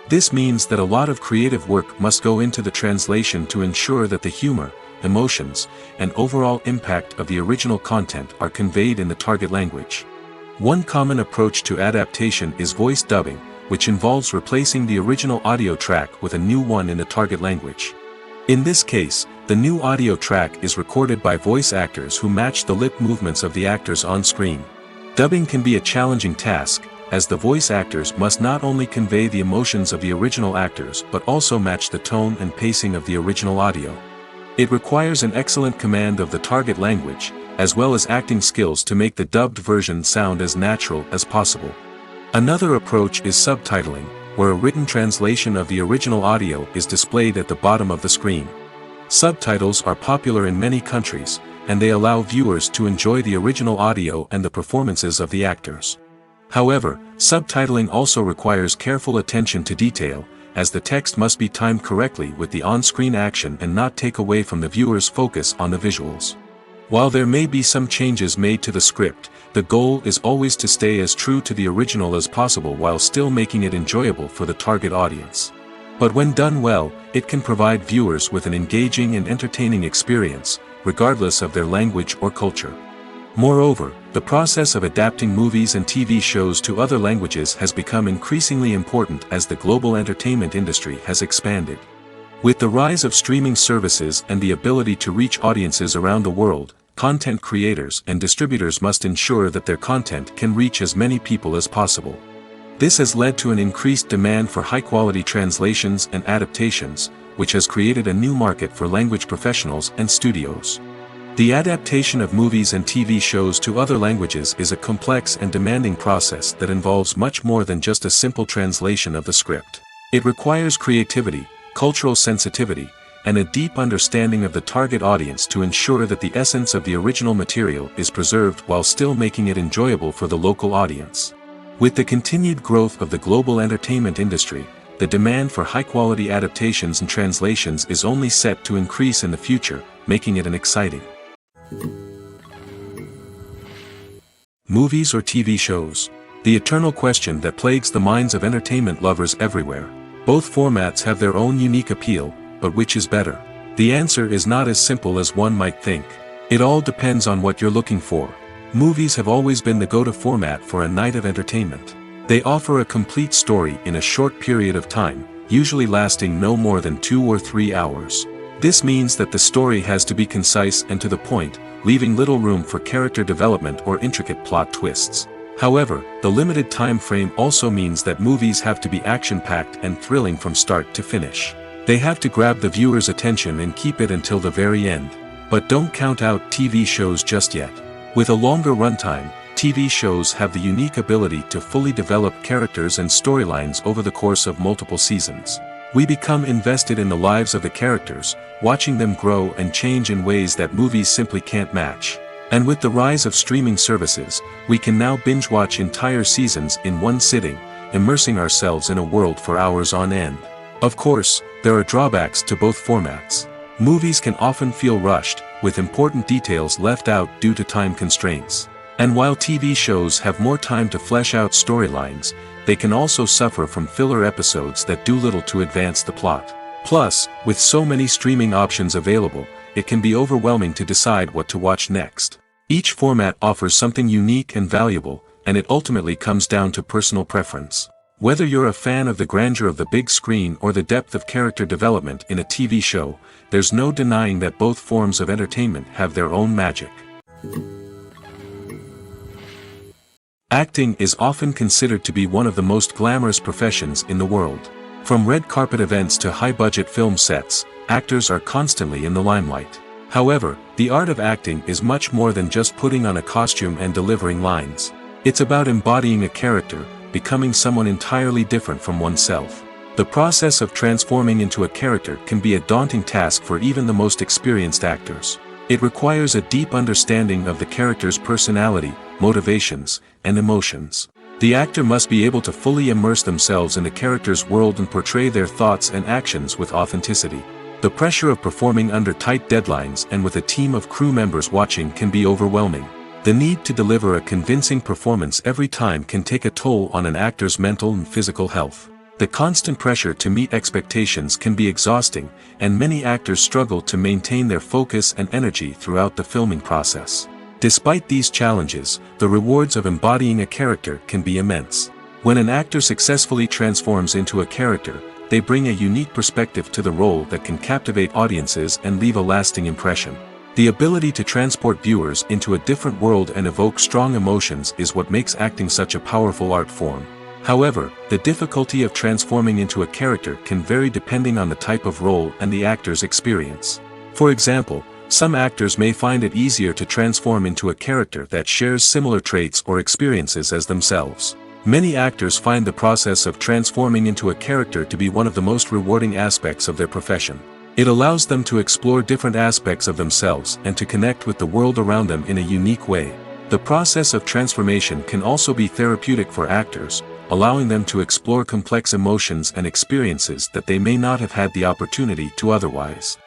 This means that a lot of creative work must go into the translation to ensure that the humor, emotions, and overall impact of the original content are conveyed in the target language. One common approach to adaptation is voice dubbing, which involves replacing the original audio track with a new one in the target language. In this case, the new audio track is recorded by voice actors who match the lip movements of the actors on screen. Dubbing can be a challenging task, as the voice actors must not only convey the emotions of the original actors but also match the tone and pacing of the original audio. It requires an excellent command of the target language, as well as acting skills to make the dubbed version sound as natural as possible. Another approach is subtitling, where a written translation of the original audio is displayed at the bottom of the screen. Subtitles are popular in many countries, and they allow viewers to enjoy the original audio and the performances of the actors. However, subtitling also requires careful attention to detail, as the text must be timed correctly with the on-screen action and not take away from the viewer's focus on the visuals. While there may be some changes made to the script, the goal is always to stay as true to the original as possible while still making it enjoyable for the target audience. But when done well, it can provide viewers with an engaging and entertaining experience, regardless of their language or culture. Moreover, the process of adapting movies and TV shows to other languages has become increasingly important as the global entertainment industry has expanded. With the rise of streaming services and the ability to reach audiences around the world, content creators and distributors must ensure that their content can reach as many people as possible. This has led to an increased demand for high-quality translations and adaptations, which has created a new market for language professionals and studios. The adaptation of movies and TV shows to other languages is a complex and demanding process that involves much more than just a simple translation of the script. It requires creativity, cultural sensitivity, and a deep understanding of the target audience to ensure that the essence of the original material is preserved while still making it enjoyable for the local audience. With the continued growth of the global entertainment industry, the demand for high-quality adaptations and translations is only set to increase in the future, making it an exciting. Movies or TV shows? The eternal question that plagues the minds of entertainment lovers everywhere. Both formats have their own unique appeal, but which is better? The answer is not as simple as one might think. It all depends on what you're looking for. Movies have always been the go-to format for a night of entertainment. They offer a complete story in a short period of time, usually lasting no more than 2 or 3 hours. This means that the story has to be concise and to the point, leaving little room for character development or intricate plot twists. However, the limited time frame also means that movies have to be action-packed and thrilling from start to finish. They have to grab the viewer's attention and keep it until the very end. But don't count out TV shows just yet. With a longer runtime, TV shows have the unique ability to fully develop characters and storylines over the course of multiple seasons. We become invested in the lives of the characters, watching them grow and change in ways that movies simply can't match. And with the rise of streaming services, we can now binge-watch entire seasons in one sitting, immersing ourselves in a world for hours on end. Of course, there are drawbacks to both formats. Movies can often feel rushed, with important details left out due to time constraints. And while TV shows have more time to flesh out storylines, they can also suffer from filler episodes that do little to advance the plot. Plus, with so many streaming options available, it can be overwhelming to decide what to watch next. Each format offers something unique and valuable, and it ultimately comes down to personal preference. Whether you're a fan of the grandeur of the big screen or the depth of character development in a TV show, there's no denying that both forms of entertainment have their own magic. Acting is often considered to be one of the most glamorous professions in the world. From red carpet events to high-budget film sets, actors are constantly in the limelight. However, the art of acting is much more than just putting on a costume and delivering lines. It's about embodying a character, becoming someone entirely different from oneself. The process of transforming into a character can be a daunting task for even the most experienced actors. It requires a deep understanding of the character's personality, motivations, and emotions. The actor must be able to fully immerse themselves in the character's world and portray their thoughts and actions with authenticity. The pressure of performing under tight deadlines and with a team of crew members watching can be overwhelming. The need to deliver a convincing performance every time can take a toll on an actor's mental and physical health. The constant pressure to meet expectations can be exhausting, and many actors struggle to maintain their focus and energy throughout the filming process. Despite these challenges, the rewards of embodying a character can be immense. When an actor successfully transforms into a character, they bring a unique perspective to the role that can captivate audiences and leave a lasting impression. The ability to transport viewers into a different world and evoke strong emotions is what makes acting such a powerful art form. However, the difficulty of transforming into a character can vary depending on the type of role and the actor's experience. For example, some actors may find it easier to transform into a character that shares similar traits or experiences as themselves. Many actors find the process of transforming into a character to be one of the most rewarding aspects of their profession. It allows them to explore different aspects of themselves and to connect with the world around them in a unique way. The process of transformation can also be therapeutic for actors, allowing them to explore complex emotions and experiences that they may not have had the opportunity to otherwise.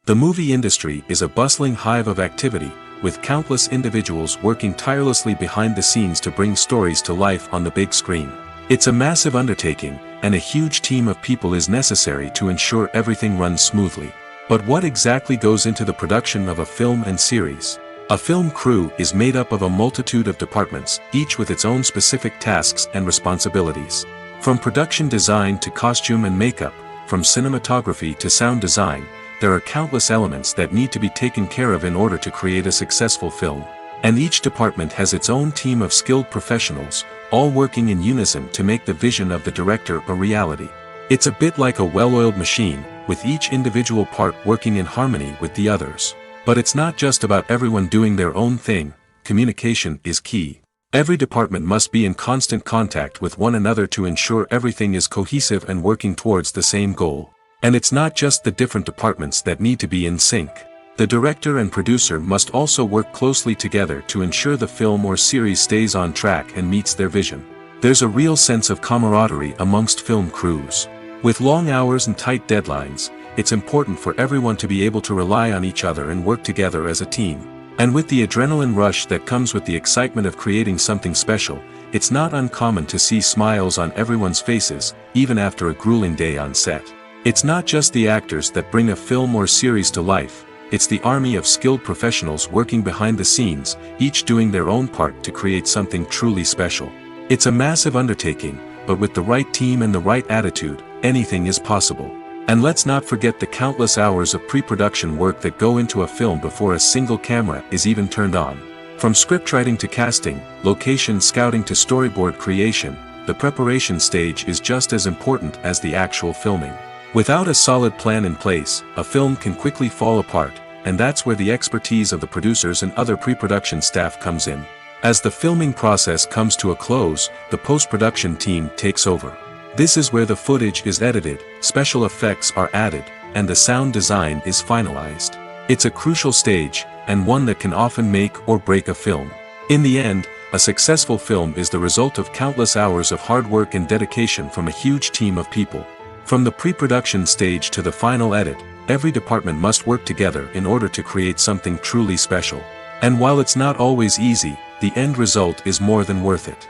The movie industry is a bustling hive of activity, with countless individuals working tirelessly behind the scenes to bring stories to life on the big screen. It's a massive undertaking, and a huge team of people is necessary to ensure everything runs smoothly. But what exactly goes into the production of a film and series? A film crew is made up of a multitude of departments, each with its own specific tasks and responsibilities. From production design to costume and makeup, from cinematography to sound design, there are countless elements that need to be taken care of in order to create a successful film. And each department has its own team of skilled professionals, all working in unison to make the vision of the director a reality. It's a bit like a well-oiled machine, with each individual part working in harmony with the others. But it's not just about everyone doing their own thing, communication is key. Every department must be in constant contact with one another to ensure everything is cohesive and working towards the same goal. And it's not just the different departments that need to be in sync. The director and producer must also work closely together to ensure the film or series stays on track and meets their vision. There's a real sense of camaraderie amongst film crews. With long hours and tight deadlines, it's important for everyone to be able to rely on each other and work together as a team. And with the adrenaline rush that comes with the excitement of creating something special, it's not uncommon to see smiles on everyone's faces, even after a grueling day on set. It's not just the actors that bring a film or series to life, it's the army of skilled professionals working behind the scenes, each doing their own part to create something truly special. It's a massive undertaking, but with the right team and the right attitude, anything is possible. And let's not forget the countless hours of pre-production work that go into a film before a single camera is even turned on. From scriptwriting to casting, location scouting to storyboard creation, the preparation stage is just as important as the actual filming. Without a solid plan in place, a film can quickly fall apart, and that's where the expertise of the producers and other pre-production staff comes in. As the filming process comes to a close, the post-production team takes over. This is where the footage is edited, special effects are added, and the sound design is finalized. It's a crucial stage, and one that can often make or break a film. In the end, a successful film is the result of countless hours of hard work and dedication from a huge team of people. From the pre-production stage to the final edit, every department must work together in order to create something truly special. And while it's not always easy, the end result is more than worth it.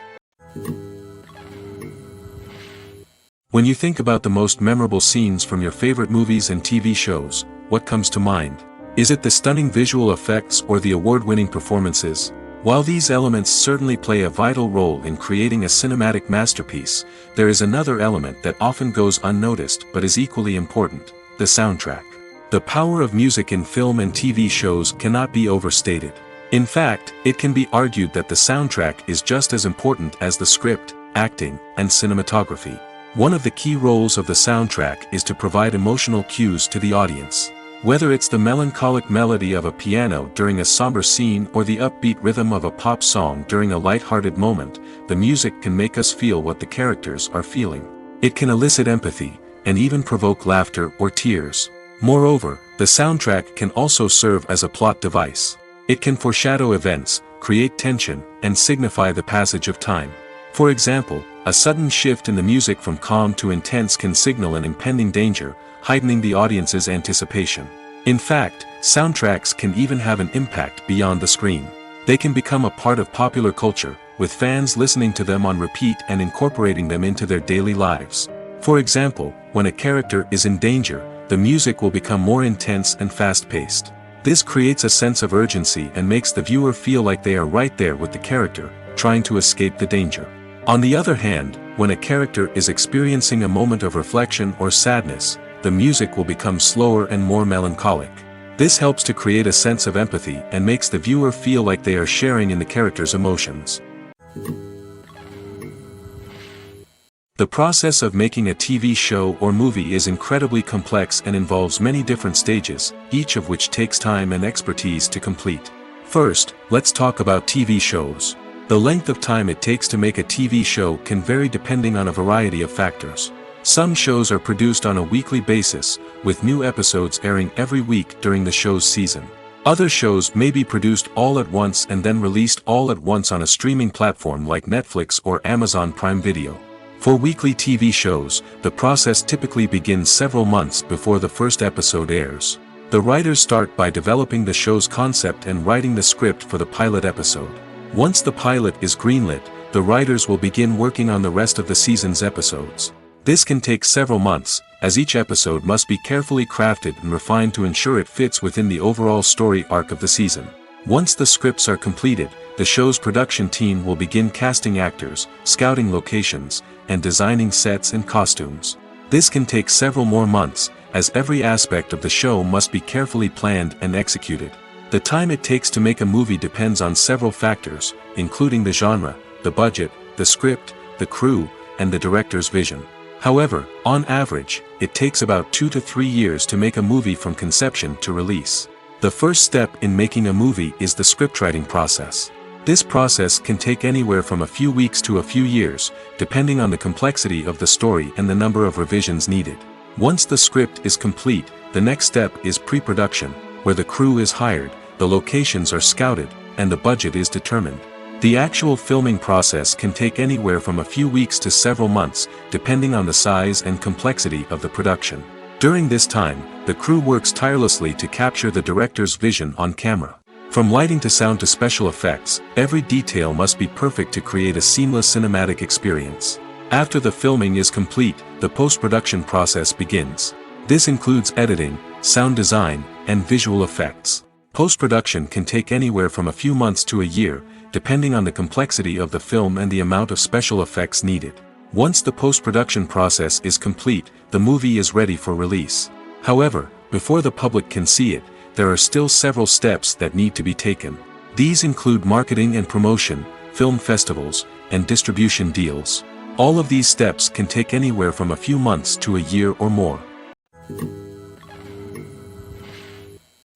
When you think about the most memorable scenes from your favorite movies and TV shows, what comes to mind? Is it the stunning visual effects or the award-winning performances? While these elements certainly play a vital role in creating a cinematic masterpiece, there is another element that often goes unnoticed but is equally important: the soundtrack. The power of music in film and TV shows cannot be overstated. In fact, it can be argued that the soundtrack is just as important as the script, acting, and cinematography. One of the key roles of the soundtrack is to provide emotional cues to the audience. Whether it's the melancholic melody of a piano during a somber scene or the upbeat rhythm of a pop song during a light-hearted moment, the music can make us feel what the characters are feeling. It can elicit empathy, and even provoke laughter or tears. Moreover, the soundtrack can also serve as a plot device. It can foreshadow events, create tension, and signify the passage of time. For example, a sudden shift in the music from calm to intense can signal an impending danger, heightening the audience's anticipation. In fact, soundtracks can even have an impact beyond the screen. They can become a part of popular culture, with fans listening to them on repeat and incorporating them into their daily lives. For example, when a character is in danger, the music will become more intense and fast-paced. This creates a sense of urgency and makes the viewer feel like they are right there with the character, trying to escape the danger. On the other hand, when a character is experiencing a moment of reflection or sadness, the music will become slower and more melancholic. This helps to create a sense of empathy and makes the viewer feel like they are sharing in the character's emotions. The process of making a TV show or movie is incredibly complex and involves many different stages, each of which takes time and expertise to complete. First, let's talk about TV shows. The length of time it takes to make a TV show can vary depending on a variety of factors. Some shows are produced on a weekly basis, with new episodes airing every week during the show's season. Other shows may be produced all at once and then released all at once on a streaming platform like Netflix or Amazon Prime Video. For weekly TV shows, the process typically begins several months before the first episode airs. The writers start by developing the show's concept and writing the script for the pilot episode. Once the pilot is greenlit, the writers will begin working on the rest of the season's episodes. This can take several months, as each episode must be carefully crafted and refined to ensure it fits within the overall story arc of the season. Once the scripts are completed, the show's production team will begin casting actors, scouting locations, and designing sets and costumes. This can take several more months, as every aspect of the show must be carefully planned and executed. The time it takes to make a movie depends on several factors, including the genre, the budget, the script, the crew, and the director's vision. However, on average, it takes about 2 to 3 years to make a movie from conception to release. The first step in making a movie is the scriptwriting process. This process can take anywhere from a few weeks to a few years, depending on the complexity of the story and the number of revisions needed. Once the script is complete, the next step is pre-production, where the crew is hired, the locations are scouted, and the budget is determined. The actual filming process can take anywhere from a few weeks to several months, depending on the size and complexity of the production. During this time, the crew works tirelessly to capture the director's vision on camera. From lighting to sound to special effects, every detail must be perfect to create a seamless cinematic experience. After the filming is complete, the post-production process begins. This includes editing, sound design, and visual effects. Post-production can take anywhere from a few months to a year, depending on the complexity of the film and the amount of special effects needed. Once the post-production process is complete, the movie is ready for release. However, before the public can see it, there are still several steps that need to be taken. These include marketing and promotion, film festivals, and distribution deals. All of these steps can take anywhere from a few months to a year or more.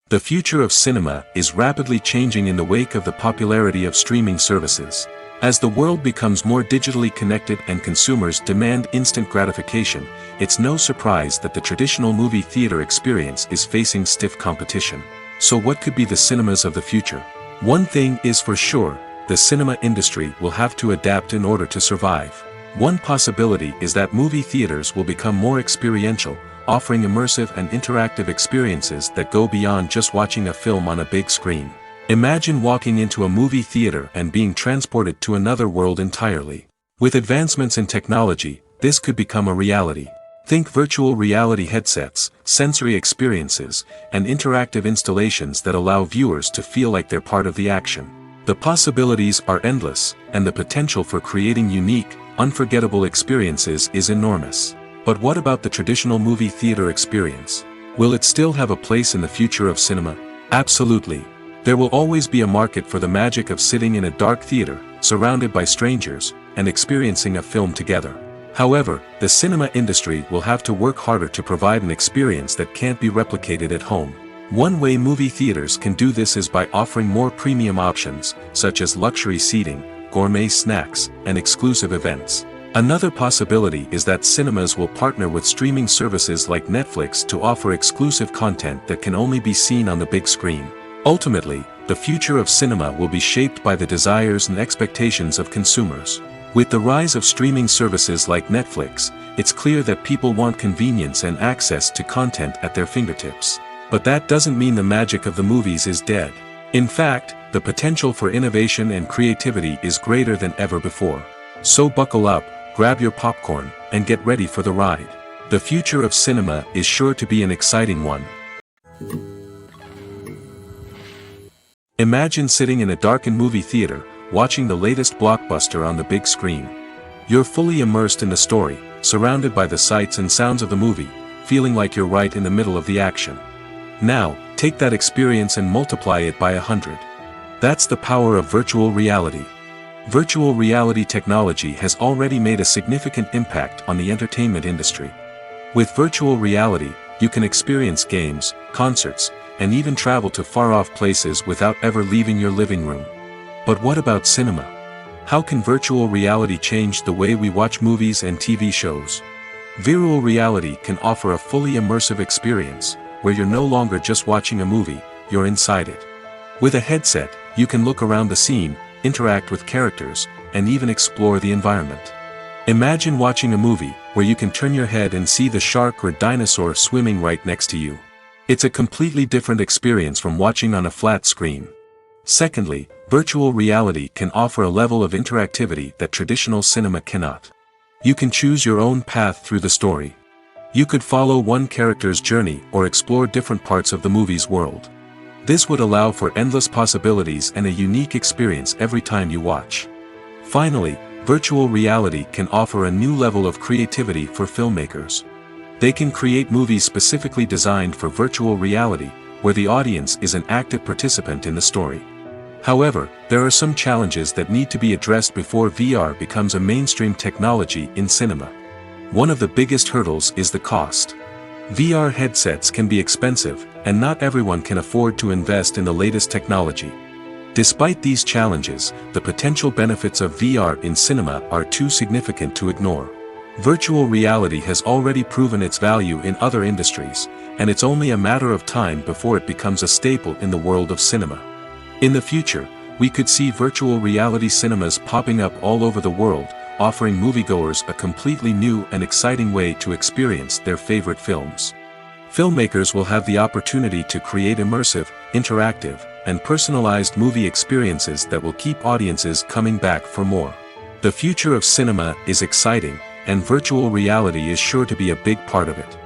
The future of cinema is rapidly changing in the wake of the popularity of streaming services. As the world becomes more digitally connected and consumers demand instant gratification, it's no surprise that the traditional movie theater experience is facing stiff competition. So what could be the cinemas of the future? One thing is for sure, the cinema industry will have to adapt in order to survive. One possibility is that movie theaters will become more experiential, offering immersive and interactive experiences that go beyond just watching a film on a big screen. Imagine walking into a movie theater and being transported to another world entirely. With advancements in technology, this could become a reality. Think virtual reality headsets, sensory experiences, and interactive installations that allow viewers to feel like they're part of the action. The possibilities are endless, and the potential for creating unique, unforgettable experiences is enormous. But what about the traditional movie theater experience? Will it still have a place in the future of cinema? Absolutely. There will always be a market for the magic of sitting in a dark theater, surrounded by strangers, and experiencing a film together. However, the cinema industry will have to work harder to provide an experience that can't be replicated at home. One way movie theaters can do this is by offering more premium options, such as luxury seating, gourmet snacks, and exclusive events. Another possibility is that cinemas will partner with streaming services like Netflix to offer exclusive content that can only be seen on the big screen. Ultimately, the future of cinema will be shaped by the desires and expectations of consumers. With the rise of streaming services like Netflix, it's clear that people want convenience and access to content at their fingertips. But that doesn't mean the magic of the movies is dead. In fact, the potential for innovation and creativity is greater than ever before. So buckle up, grab your popcorn, and get ready for the ride. The future of cinema is sure to be an exciting one. Imagine sitting in a darkened movie theater, watching the latest blockbuster on the big screen. You're fully immersed in the story, surrounded by the sights and sounds of the movie, feeling like you're right in the middle of the action. Now, take that experience and multiply it by 100. That's the power of virtual reality. Virtual reality technology has already made a significant impact on the entertainment industry. With virtual reality, you can experience games, concerts, and even travel to far-off places without ever leaving your living room. But what about cinema? How can virtual reality change the way we watch movies and TV shows? Virtual reality can offer a fully immersive experience, where you're no longer just watching a movie, you're inside it. With a headset, you can look around the scene, interact with characters, and even explore the environment. Imagine watching a movie where you can turn your head and see the shark or dinosaur swimming right next to you. It's a completely different experience from watching on a flat screen. Secondly, virtual reality can offer a level of interactivity that traditional cinema cannot. You can choose your own path through the story. You could follow one character's journey or explore different parts of the movie's world. This would allow for endless possibilities and a unique experience every time you watch. Finally, virtual reality can offer a new level of creativity for filmmakers. They can create movies specifically designed for virtual reality, where the audience is an active participant in the story. However, there are some challenges that need to be addressed before VR becomes a mainstream technology in cinema. One of the biggest hurdles is the cost. VR headsets can be expensive, and not everyone can afford to invest in the latest technology. Despite these challenges, the potential benefits of VR in cinema are too significant to ignore. Virtual reality has already proven its value in other industries, and it's only a matter of time before it becomes a staple in the world of cinema. In the future, we could see virtual reality cinemas popping up all over the world, offering moviegoers a completely new and exciting way to experience their favorite films. Filmmakers will have the opportunity to create immersive, interactive, and personalized movie experiences that will keep audiences coming back for more. The future of cinema is exciting, and virtual reality is sure to be a big part of it.